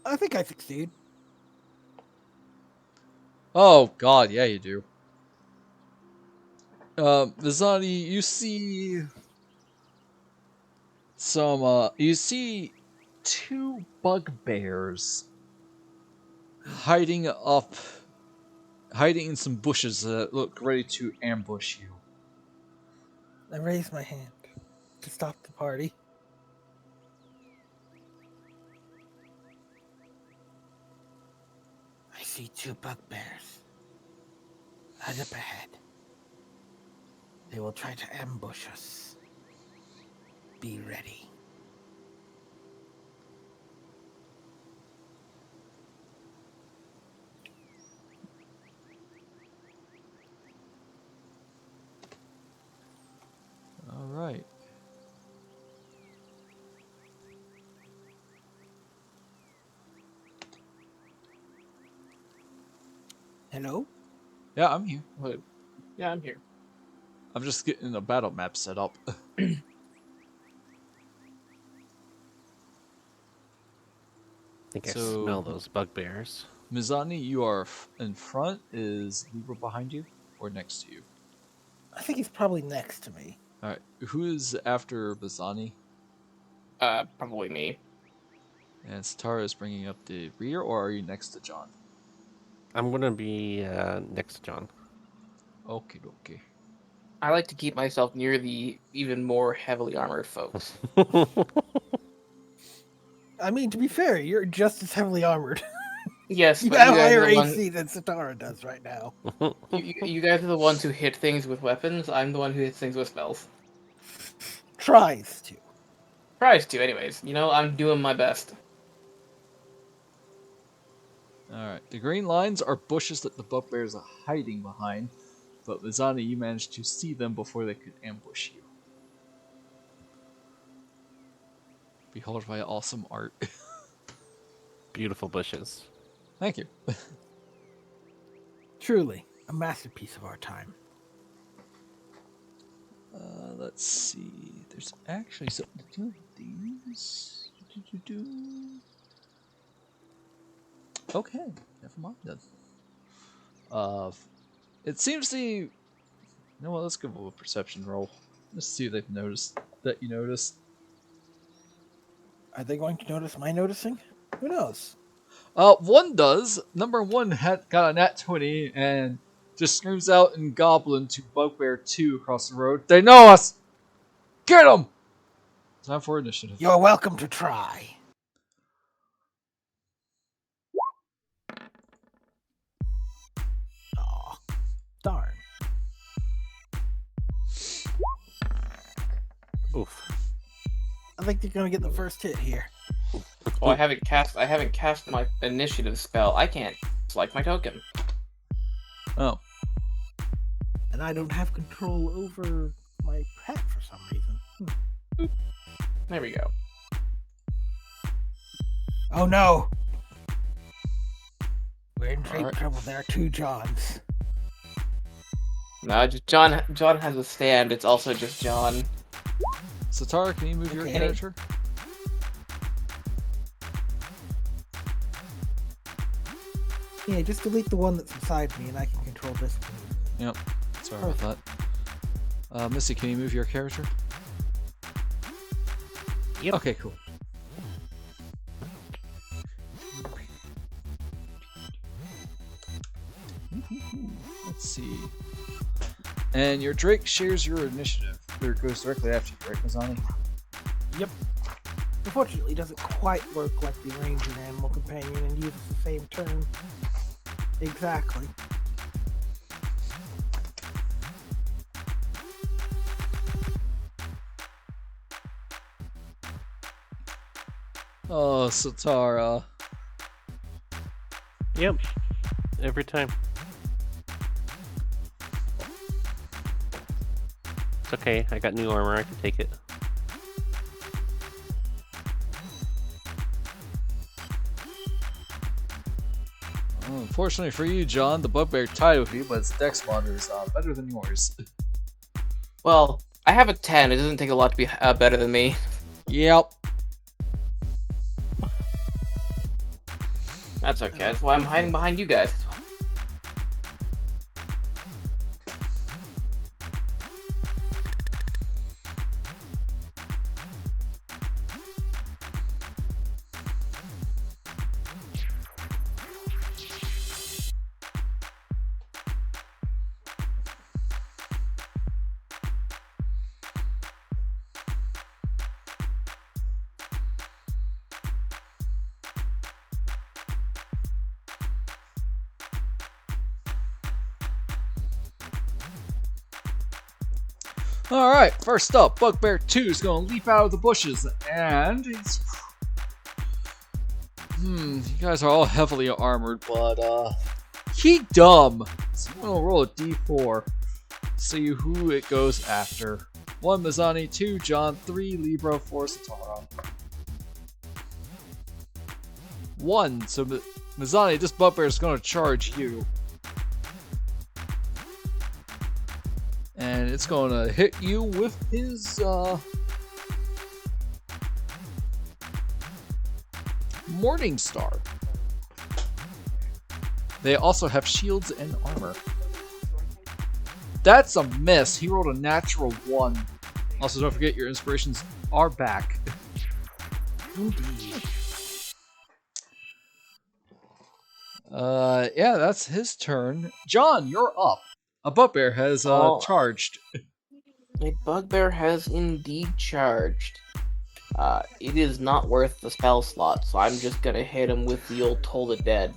I think I succeed. Oh god, yeah you do. Mizani, you see some you see 2 bugbears hiding in some bushes that look ready to ambush you. I raise my hand to stop the party. see 2 bugbears. Head up ahead. They will try to ambush us. Be ready. All right. Hello? Yeah, I'm here. What? Yeah, I'm here. I'm just getting a battle map set up. I think I So- smell those bugbears. Mizani, you are in front. Is Libra behind you or next to you? I think he's probably next to me. All right. Who is after Mizani? Probably me. And Satara is bringing up the rear, or are you next to John? I'm gonna be next to John. Okay, okay. I like to keep myself near the even more heavily armored folks. I mean, to be fair, you're just as heavily armored. Yes, You but have you guys higher are the AC than Satara does right now. you guys are the ones who hit things with weapons. I'm the one who hits things with spells. Tries to. Tries to, anyways. You know, I'm doing my best. All right. The green lines are bushes that the bugbears are hiding behind, but Mizani, you managed to see them before they could ambush you. Behold my awesome art. Beautiful bushes. Thank you. Truly, a masterpiece of our time. Let's see. There's actually something to do with these. Okay, never mind then. It seems you know what? Let's give them a perception roll. Let's see if they've noticed that you noticed. Are they going to notice my noticing? Who knows? One does. Number one got a nat 20 and just screams out in Goblin to Bugbear 2 across the road. They know us! Get them! Time for initiative. You're welcome to try. Aw, darn. Oof. I think they're gonna get the first hit here. Oh, I haven't cast my initiative spell. I can't select my token. Oh. And I don't have control over my pet for some reason. There we go. Oh no! We're in great Alright. trouble. There are 2 Johns. No, just John has a stand. It's also just John. Satara, can you move your Okay. character? Yeah, just delete the one that's beside me and I can control this one. Yep. Sorry about that. Missy, can you move your character? Yep. Okay, cool. Let's see. And your Drake shares your initiative. Or goes directly after you, right, Mizani? Yep. Unfortunately, it doesn't quite work like the ranged animal companion and uses the same term. Exactly. Oh, Satara. Yep. Every time. It's okay. I got new armor. I can take it. Oh, unfortunately for you, John, the bugbear tied with you, but its dex monitor is better than yours. Well, I have a 10. It doesn't take a lot to be better than me. Yep. That's okay. That's why I'm hiding behind you guys. Alright, first up, Bugbear 2 is going to leap out of the bushes, and he's... you guys are all heavily armored, but, he dumb! So I'm going to roll a d4, see who it goes after. 1, Mizani, 2, John, 3, Libra, 4, Satara. 1, so Mizani, this Bugbear is going to charge you. And it's going to hit you with his, Morning Star. They also have shields and armor. That's a miss. He rolled a natural 1. Also, don't forget your inspirations are back. Indeed. Yeah, that's his turn. John, you're up. A Bugbear has charged. A Bugbear has indeed charged. It is not worth the spell slot, so I'm just gonna hit him with the old Toll the Dead.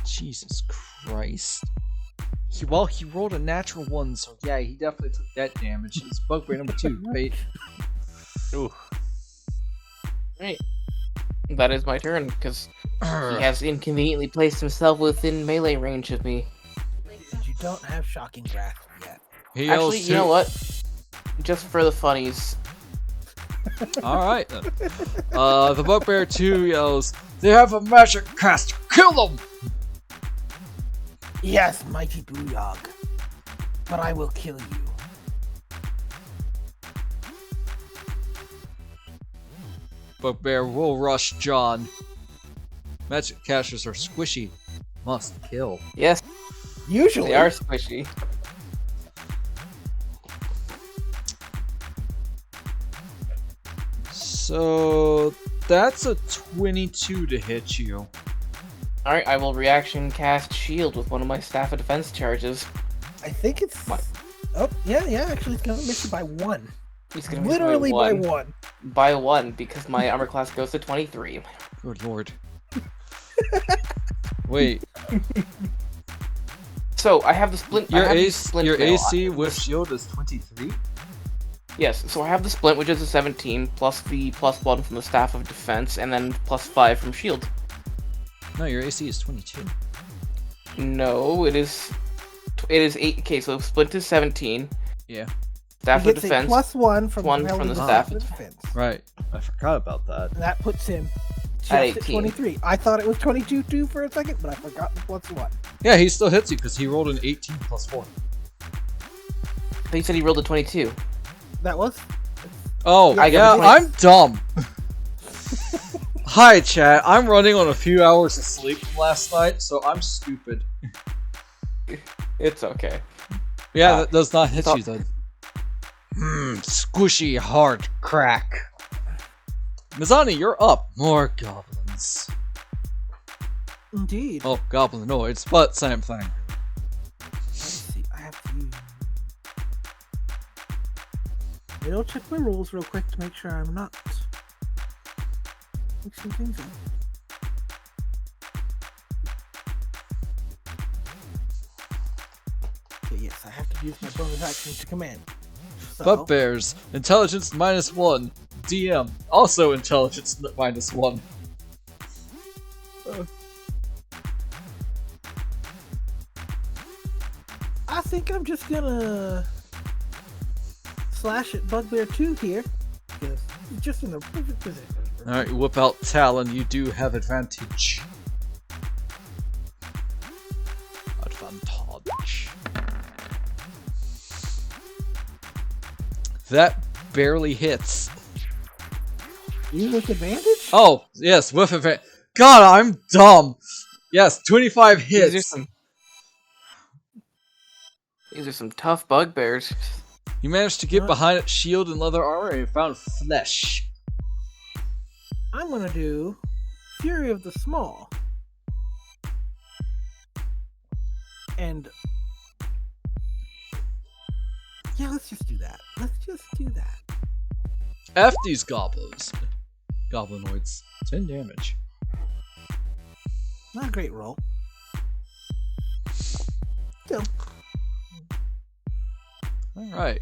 Jesus Christ. Well, he rolled a natural 1, so yeah, he definitely took that damage. It's Bugbear number 2, right? Ooh. Right. That is my turn, because he has inconveniently placed himself within melee range of me. And you don't have Shocking Grasp yet. He yells Actually, you know what? Just for the funnies. Alright then. The Bugbear 2 yells, "They have a magic caster! Kill them!" Yes, mighty Booyog. But I will kill you. Bugbear will rush John. Magic casters are squishy. Must kill. Yes, Usually. they are squishy. So that's a 22 to hit you. Alright, I will reaction cast Shield with one of my Staff of Defense charges. I think it's... What? Oh, yeah, actually it's gonna miss you by 1. He's gonna miss Literally by by 1. By 1, because my armor class goes to 23. Good lord. Wait, So, I have the splint... your I have the AC, splint your veil AC on. with shield is 23? Yes, so I have the splint, which is a 17, plus the +1 from the Staff of Defense, and then +5 from Shield. No, your AC is 22. No, it is 8. Okay, so splint is 17. Yeah. Staff He of gets a Defense. +1 from one holding from the the staff. Staff of Defense. Right. I forgot about that. And that puts him just At at 18. 23. I thought it was 22 too for a second, but I forgot the +1. Yeah, he still hits you because he rolled an 18 plus 4. But he said he rolled a 22. That was? Oh, I yeah, got I'm dumb. Hi, chat. I'm running on a few hours of sleep from last night, so I'm stupid. It's okay. Yeah, that does not hit so- you then. Squishy, hard crack. Mizani, you're up. More goblins. Indeed. Oh, goblinoids, but same thing. Let's see, I have to use... Maybe I'll check my rules real quick to make sure I'm not mixing things up. Okay, yes, I have to use my bonus action to command. So, Bugbears, intelligence -1. DM, also intelligence -1. I think I'm just gonna slash at Bugbear 2 here. Because he's just in the perfect position. Alright, you whip out Talon, you do have advantage. Advantage. That barely hits. You with advantage? Oh, yes, with advantage. God, I'm dumb. Yes, 25 hits. These are some tough bugbears. You managed to get behind its shield and leather armor and you found flesh. I'm gonna do Fury of the Small. And yeah, let's just do that. Let's just do that. F these goblins. Goblinoids. 10 damage. Not a great roll. Still. Alright.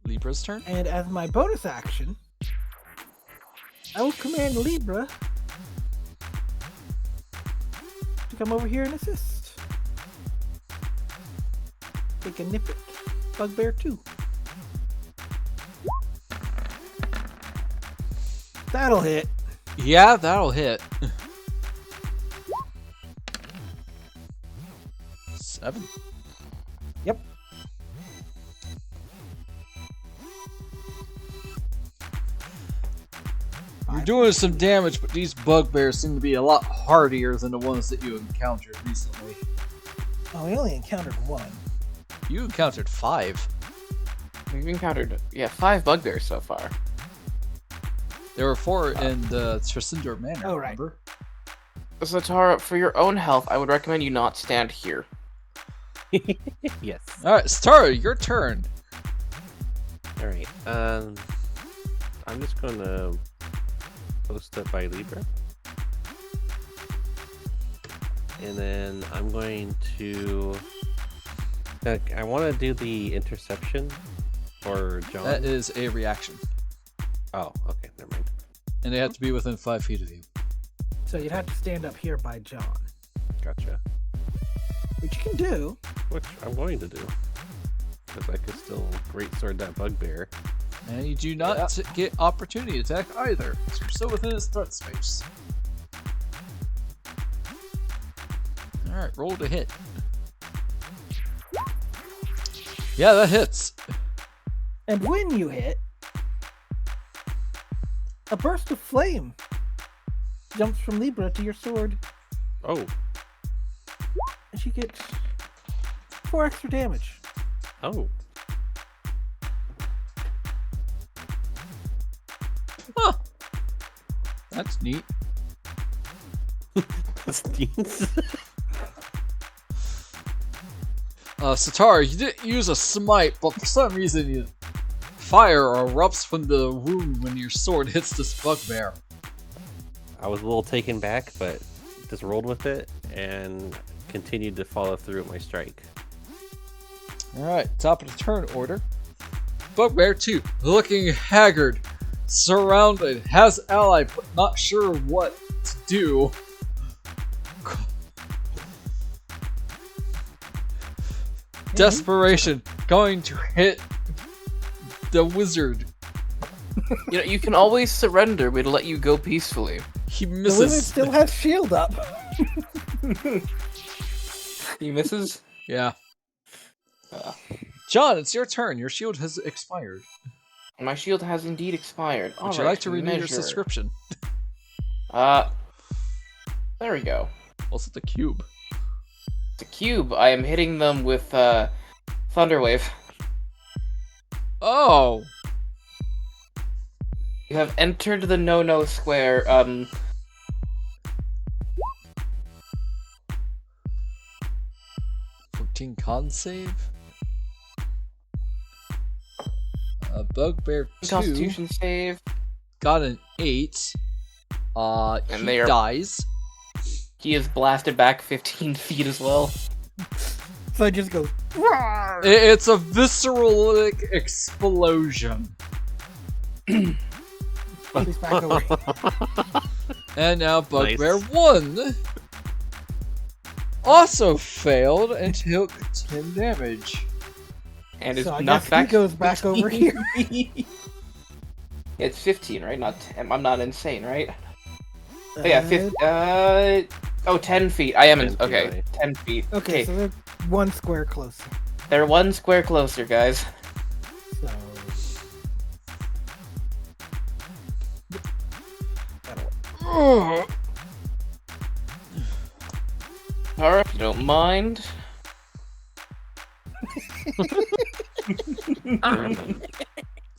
Libra's turn. And as my bonus action, I will command Libra to come over here and assist. Take a nip it. Bugbear 2. That'll hit. Yeah, that'll hit. 7. Yep. You're doing some damage, but these bugbears seem to be a lot hardier than the ones that you encountered recently. Oh, we only encountered one. You encountered 5. We've encountered 5 bugbears so far. There were 4 in the Tresindor Manor, Oh, right. remember? Satara, for your own health, I would recommend you not stand here. Yes. Alright, Satara, your turn. Alright, I'm just gonna post up by Libra. And then I'm going to... I want to do the interception for John. That is a reaction. Oh, okay, never mind. And they have to be within 5 feet of you. So you'd have to stand up here by John. Gotcha. Which you can do. Which I'm going to do. Because I could still greatsword that bugbear. And you do not get opportunity attack either. So you're still within its threat space. Alright, roll to hit. Yeah, that hits. And when you hit, a burst of flame jumps from Libra to your sword, Oh, and she gets 4 extra damage. oh. Huh. That's neat. That's neat. Satara, you didn't use a smite, but for some reason fire erupts from the wound when your sword hits this bugbear. I was a little taken back, but just rolled with it and continued to follow through with my strike. Alright, top of the turn order. Bugbear 2, looking haggard, surrounded, has ally, but not sure what to do. Desperation, going to hit the wizard. You know, you can always surrender. We'd let you go peacefully. He The misses. wizard still has shield up. He misses? Yeah. John, it's your turn. Your shield has expired. My shield has indeed expired. Would you like to renew your subscription? There we go. Also the cube. The cube, I am hitting them with Thunderwave. Oh! You have entered the no-no square. 14 con save. Bugbear 2 Constitution save. got an 8. And He they are- dies. He is blasted back 15 feet as well. So it just goes. It's a visceral explosion. He's back over here. And now Bugbear Nice. 1 also failed and took 10 damage. And is So I knocked guess back. he goes back over here. It's 15, right? Not 10. I'm not insane, right? Oh, yeah, 10 feet. I am 10 feet okay. away. 10 feet. Okay, so they're 1 square closer. They're 1 square closer, guys. So. Alright, if you don't mind.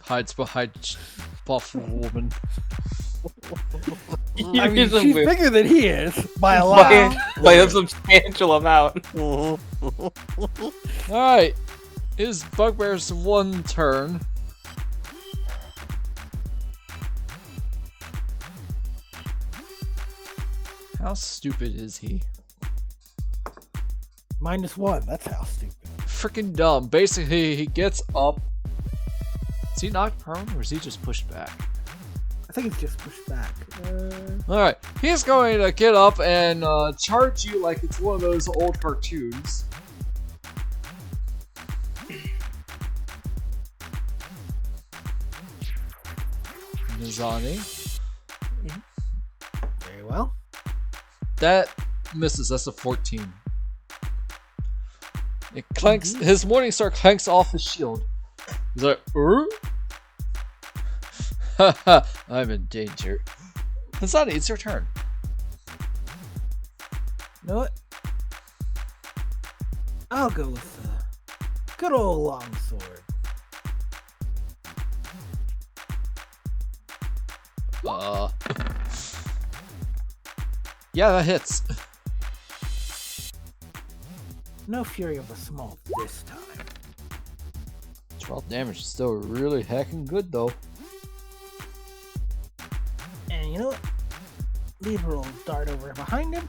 Hides behind buff woman. I mean, she's bigger than he is by a lot. By a substantial amount. Alright. It is Bugbear's 1 turn. How stupid is he? -1. That's how stupid. Freaking dumb. Basically, he gets up. Is he knocked prone, or is he just pushed back? I think it's just pushed back. Alright, he's going to get up and charge you like it's one of those old cartoons. Mizani. Very well. That misses. That's a 14. It clanks. His Morningstar clanks off his shield. He's like, Haha, I'm in danger. Mizani, it's your turn. You know what? I'll go with the good old longsword. Yeah, that hits. No fury of the small this time. 12 damage is still really heckin' good though. And you know what? Libra will dart over behind him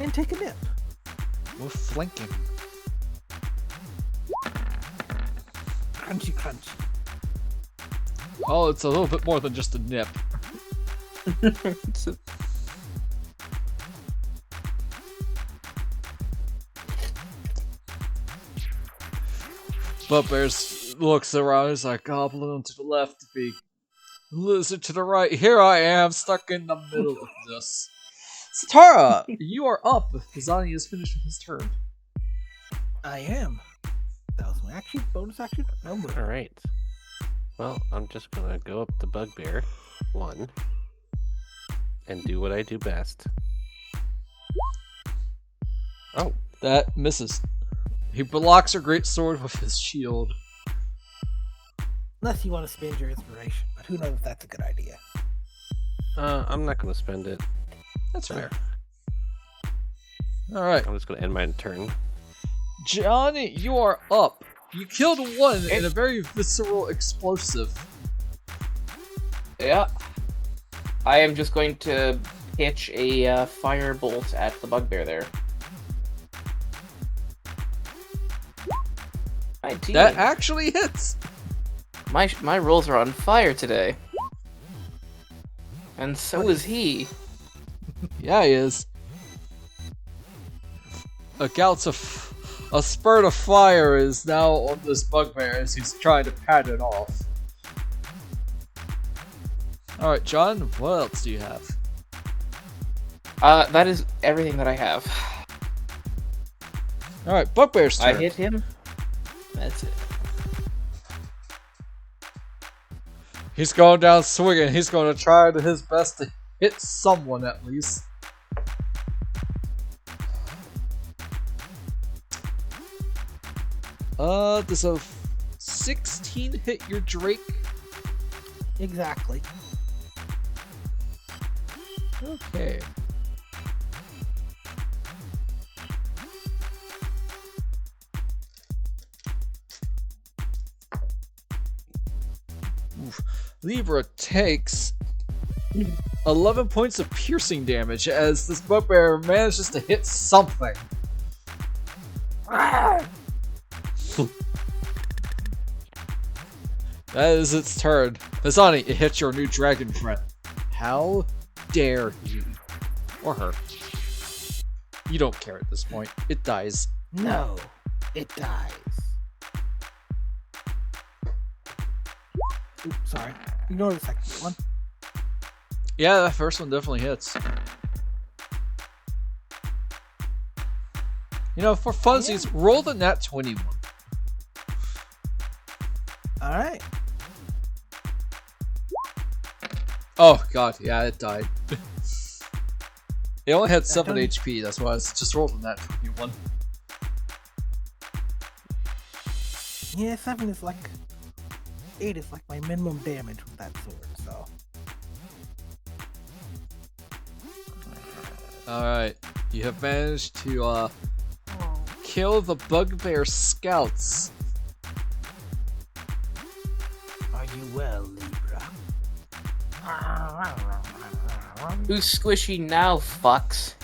and take a nip. We're flanking. Crunchy, crunchy. Oh, it's a little bit more than just a nip. Bugbears looks around, he's like, goblin to the left, big lizard to the right. Here I am, stuck in the middle of this. Satara, you are up. Mizani is finished with his turn. I am. That was my action. Bonus action. No move. Alright. Well, I'm just gonna go up to Bugbear 1 and do what I do best. Oh. That misses. He blocks her great sword with his shield. Unless you want to spend your inspiration, but who knows if that's a good idea. I'm not gonna spend it. That's fair. Alright. I'm just gonna end my turn. Johnny, you are up. You killed one in a very visceral explosive. Yeah. I am just going to pitch a fire bolt at the bugbear there. 19. That actually hits. My rolls are on fire today. And so is he. Yeah, he is. A spurt of fire is now on this bugbear as he's trying to pat it off. Alright, John, what else do you have? That is everything that I have. Alright, bugbear's turn. I hit him. That's it. He's going down swinging. He's going to try his best to hit someone at least. Does a 16 hit your Drake? Exactly. Okay. Oof. Libra takes 11 points of piercing damage as this bugbear manages to hit something. That is its turn. Mizani, it hits your new dragon friend. How dare you? Or her. You don't care at this point. It dies. No, it dies. Oops, sorry. Ignore the second one. Yeah, that first one definitely hits. You know, for funsies, roll the nat 21. Alright. Oh god, yeah, it died. It only had 7 HP, that's why I just rolled a nat 21. Yeah, 7 is like... 8 is like my minimum damage with that sword, so... Alright, you have managed to kill the bugbear scouts. Are you well, Libra? Who's squishy now, fucks?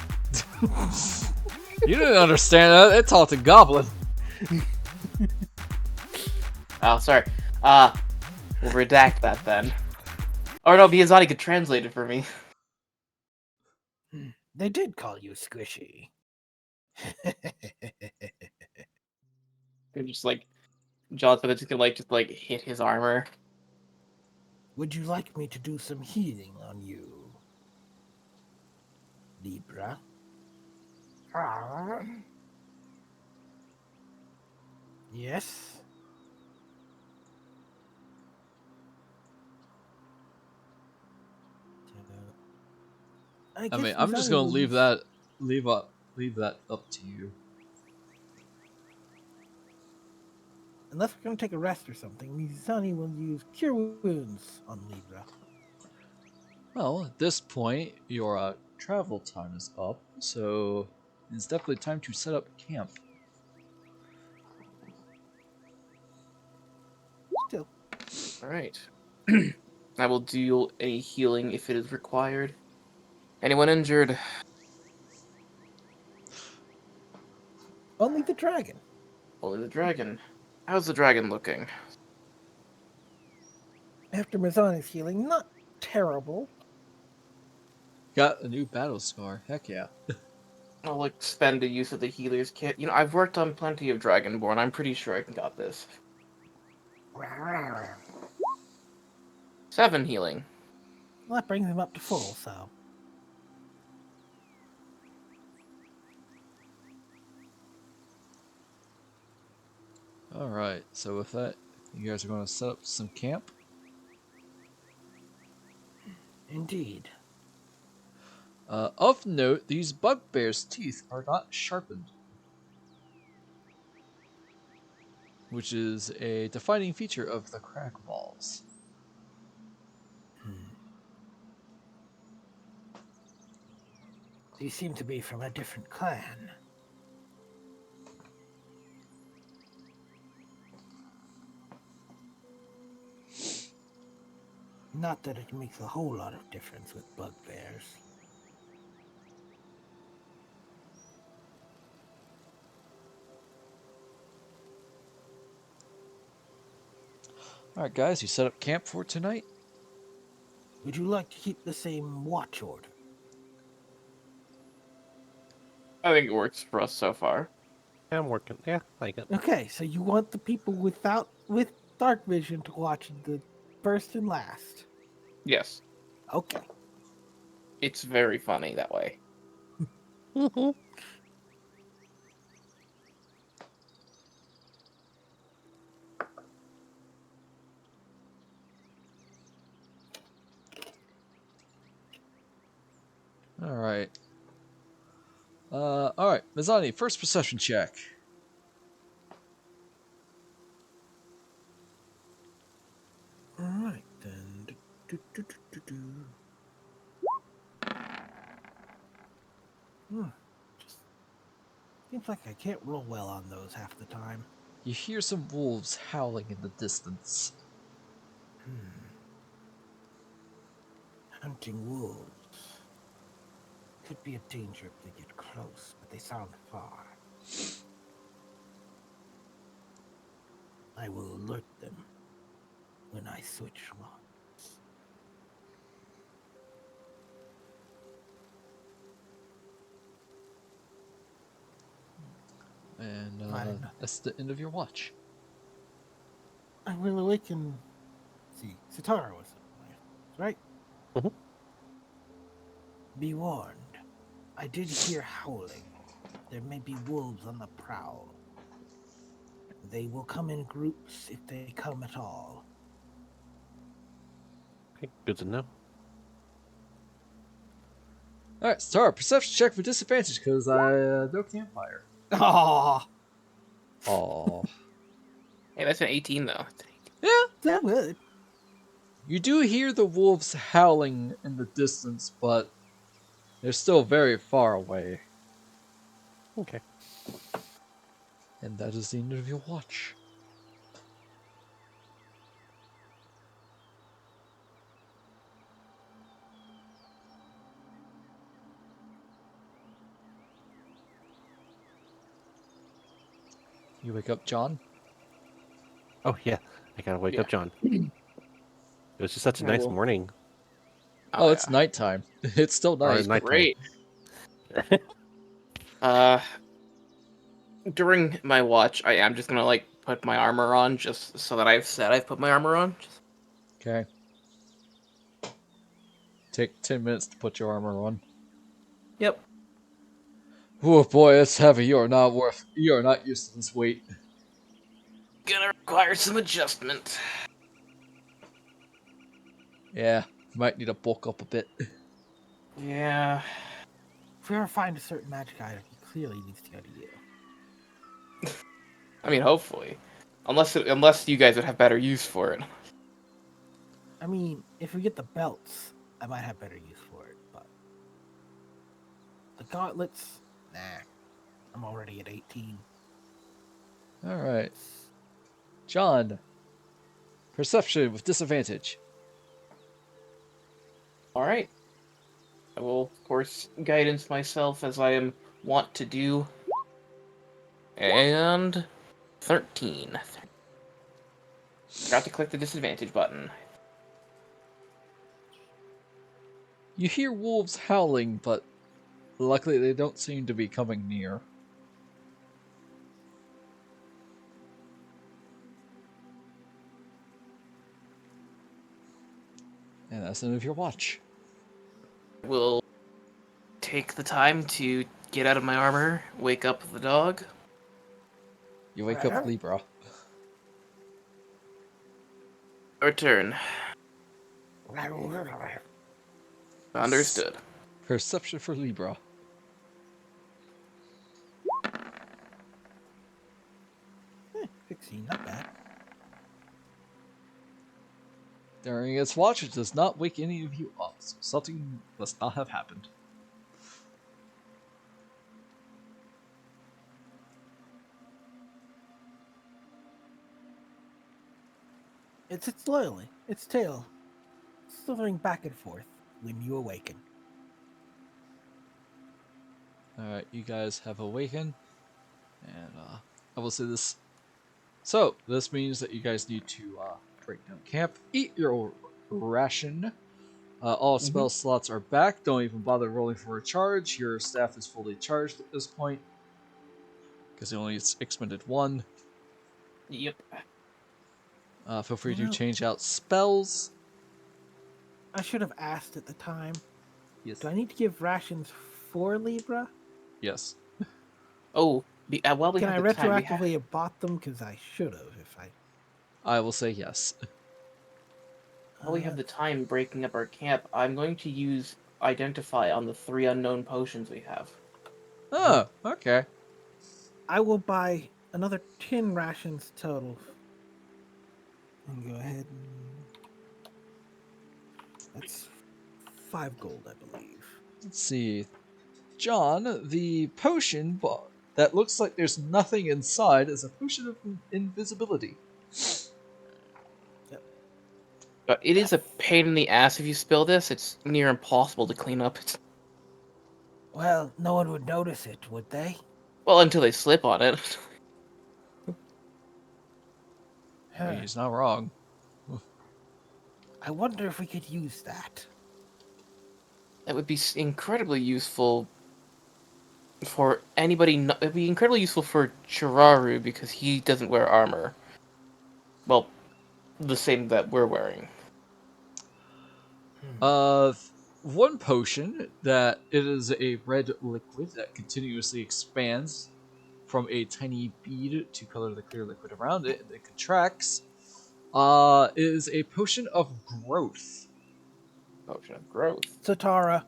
You didn't understand that. It talked to Goblin. Oh, sorry. We'll redact that then. Or no, Mizani could translate it for me. They did call you squishy. They're just like Jonathan just gonna like hit his armor. Would you like me to do some healing on you, Libra? Yes? I guess mean, I'm just Mizani gonna will leave use- that up to you. Unless we're going to take a rest or something, Mizani will use Cure Wounds on Libra. Well, at this point, your travel time is up, so it's definitely time to set up camp. Still. Alright. I will do a healing if it is required. Anyone injured? Only the dragon. Only the dragon. How's the dragon looking? After Mizani's healing, not terrible. Got a new battle scar. Heck yeah. I'll like spend a use of the healer's kit. You know, I've worked on plenty of Dragonborn. I'm pretty sure I can got this. 7 healing. Well, that brings him up to full, so. Alright, so with that, you guys are going to set up some camp. Indeed. Of note, these bugbear's teeth are not sharpened, which is a defining feature of the crag balls. You seem to be from a different clan. Not that it makes a whole lot of difference with bugbears. Alright guys, you set up camp for tonight? Would you like to keep the same watch order? I think it works for us so far. Yeah, I'm working. Yeah, like it. Okay, so you want the people with dark vision to watch the first and last. Yes. Okay. It's very funny that way. Alright. Alright, Mizani, first perception check. Alright then. Just seems like I can't roll well on those half the time. You hear some wolves howling in the distance. Hunting wolves. Could be a danger if they get close, but they sound far. I will alert them when I switch lines. And that's the end of your watch. I will awaken. See, Satara was right. Mhm. Be warned. I did hear howling. There may be wolves on the prowl. They will come in groups if they come at all. Okay, good to know. Alright, Star, perception check for disadvantage because I no campfire. Ah, Oh. Hey, that's an 18 though. Yeah. that would. You do hear the wolves howling in the distance, but they're still very far away. Okay. And that is the end of your watch. You wake up John. Oh yeah, I gotta wake up John. It was just such a I nice will. morning. Oh, it's nighttime. It's still Or night. nighttime. Great. During my watch, I am just gonna like put my armor on, just so that I've said I've put my armor on. Okay. Take 10 minutes to put your armor on. Yep. Oh boy, it's heavy. You are not used to this weight. Gonna require some adjustment. Yeah, you might need to bulk up a bit. Yeah. If we ever find a certain magic item, he clearly needs to go to you. I mean, hopefully, unless you guys would have better use for it. I mean, if we get the belts, I might have better use for it, but the gauntlets, nah. I'm already at 18. Alright. John. Perception with disadvantage. All right. I will, of course, guidance myself as I am wont to do. And 13. Forgot to click the disadvantage button. You hear wolves howling, but luckily they don't seem to be coming near. And that's the end of your watch. Will take the time to get out of my armor, wake up the dog. You wake up Libra. Return. Understood. Perception for Libra. Eh, 16, not bad. During its watch, it does not wake any of you up, so something must not have happened. It's slowly, its tail, slithering back and forth when you awaken. Alright, you guys have awakened, and I will say this. So, this means that you guys need to break down camp, eat your ration. All spell slots are back. Don't even bother rolling for a charge. Your staff is fully charged at this point, because it only expended one. Yep. Feel free to Well- change out spells. I should have asked at the time. Yes. Do I need to give rations for Libra? Yes. Oh, while we Can I have the time, retroactively have bought them? Because I should have if I... I will say yes. while we have the time breaking up our camp, I'm going to use Identify on the 3 unknown potions we have. Oh, okay. I will buy another 10 rations total. And go ahead and... That's 5 gold, I believe. Let's see. John, the potion that looks like there's nothing inside is a potion of invisibility. But it is a pain in the ass if you spill this. It's near impossible to clean up. Well, no one would notice it, would they? Well, until they slip on it. I mean, he's not wrong. I wonder if we could use that. That would be incredibly useful for anybody. It'd be incredibly useful for Chiraru because he doesn't wear armor. Well, the same that we're wearing. One potion that it is a red liquid that continuously expands from a tiny bead to color the clear liquid around it, and it contracts. Is a potion of growth. Potion of growth. Satara.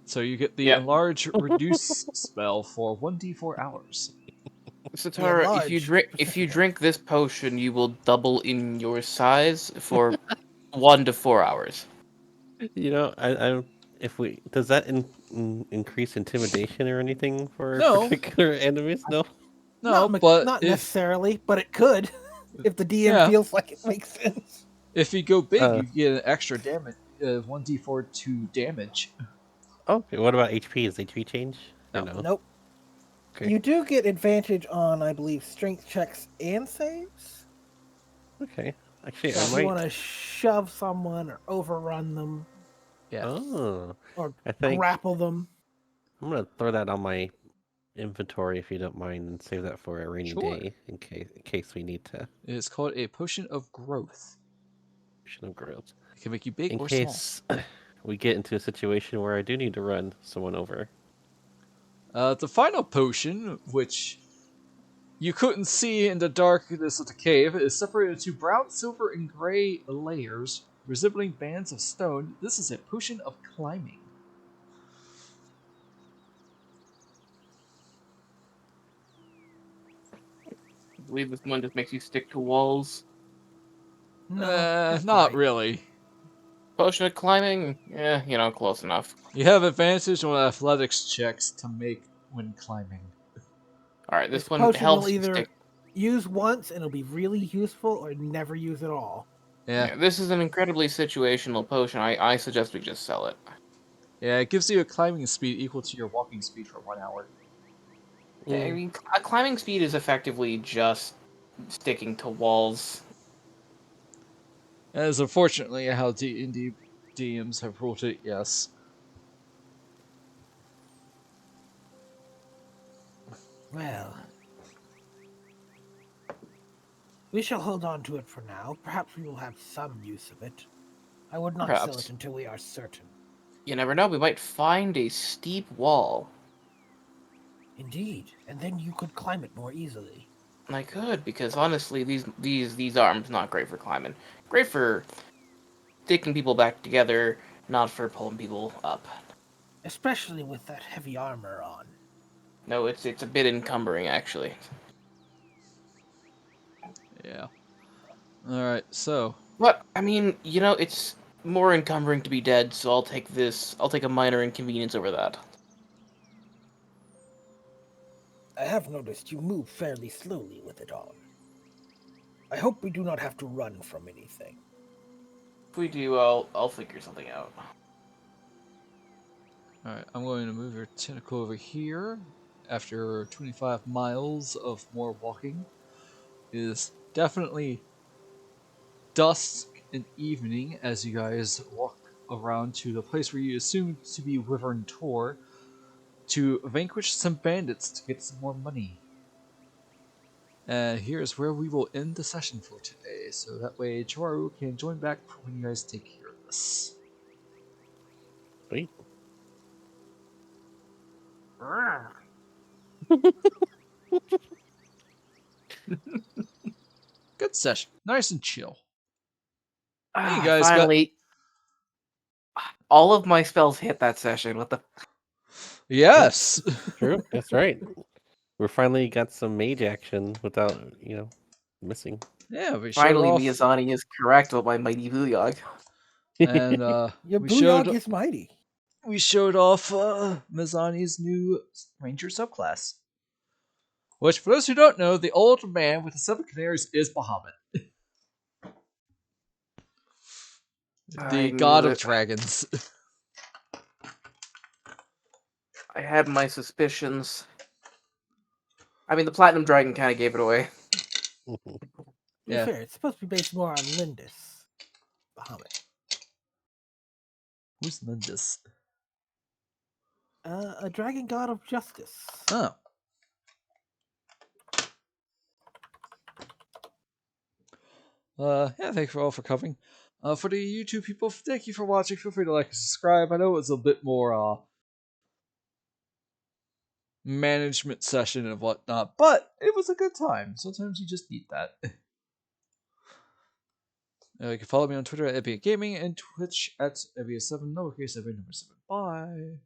So you get the enlarge reduce spell for 1d4 hours. Satara, if you drink this potion, you will double in your size for 1 to 4 hours. You know, I if we does that increase intimidation or anything for No. particular enemies? No. No, not but not if, necessarily, but it could. If the DM Yeah. feels like it makes sense. if you go big, you get an extra damage, 1d4 to damage. Okay. What about HP? Is HP change? Or No. no. Nope. Okay. You do get advantage on, I believe, strength checks and saves. Okay. Actually, So I if you might. want to shove someone or overrun them Yeah. Oh, or I think grapple them. I'm gonna throw that on my inventory if you don't mind, and save that for a rainy Sure. day in case we need to. It is called a potion of growth. Potion of growth. It can make you big In or small. case we get into a situation where I do need to run someone over. The final potion, which you couldn't see in the darkness of the cave, is separated into brown, silver, and gray layers, resembling bands of stone. This is a potion of climbing. I believe this one just makes you stick to walls. No, Not quite. really. Potion of climbing, close enough. You have advantage on athletics checks to make when climbing. All right, this This one potion you'll helps you either stick. use once and it'll be really useful, or never use at all. Yeah. Yeah, this is an incredibly situational potion. I suggest we just sell it. Yeah, it gives you a climbing speed equal to your walking speed for 1 hour. I mean, a climbing speed is effectively just sticking to walls. As unfortunately how D&D DMs have ruled it, yes. Well, we shall hold on to it for now. Perhaps we will have some use of it. I would not sell Perhaps. it until we are certain. You never know. We might find a steep wall. Indeed, and then you could climb it more easily. And I could, because honestly, these arms not great for climbing. Great for sticking people back together, not for pulling people up. Especially with that heavy armor on. No, it's a bit encumbering actually. Yeah. Alright, so. But I mean, it's more encumbering to be dead, so I'll take this. I'll take a minor inconvenience over that. I have noticed you move fairly slowly with it on. I hope we do not have to run from anything. If we do, I'll figure something out. Alright, I'm going to move your tentacle over here. After 25 miles of more walking. It is definitely dusk and evening as you guys walk around to the place where you assume to be Wyvern Tor to vanquish some bandits to get some more money. And here's where we will end the session for today, so that way Chiwaru can join back for when you guys take care of this. Sweet. Good session. Nice and chill. Hey, you guys Finally, all of my spells hit that session. What the? Yes! True. That's right. We finally got some mage action without, missing. Yeah, we showed Finally, off. Mizani is correct about my mighty Booyog. And Your we Booyog showed is mighty. off Mizani's new ranger subclass. Which, for those who don't know, the old man with the 7 canaries is Bahamut. I The knew god of it. dragons. I had my suspicions. I mean, the Platinum Dragon kind of gave it away. To be Yeah. fair, it's supposed to be based more on Lindis, Bahamut. Who's Lindis? A dragon god of justice. Oh. Yeah, thank you all for coming. For the YouTube people, thank you for watching. Feel free to like and subscribe. I know it's a bit more management session and whatnot, but it was a good time. Sometimes you just need that. You can follow me on Twitter at Epic Gaming and Twitch at Evius7, lowercase every number 7. Bye.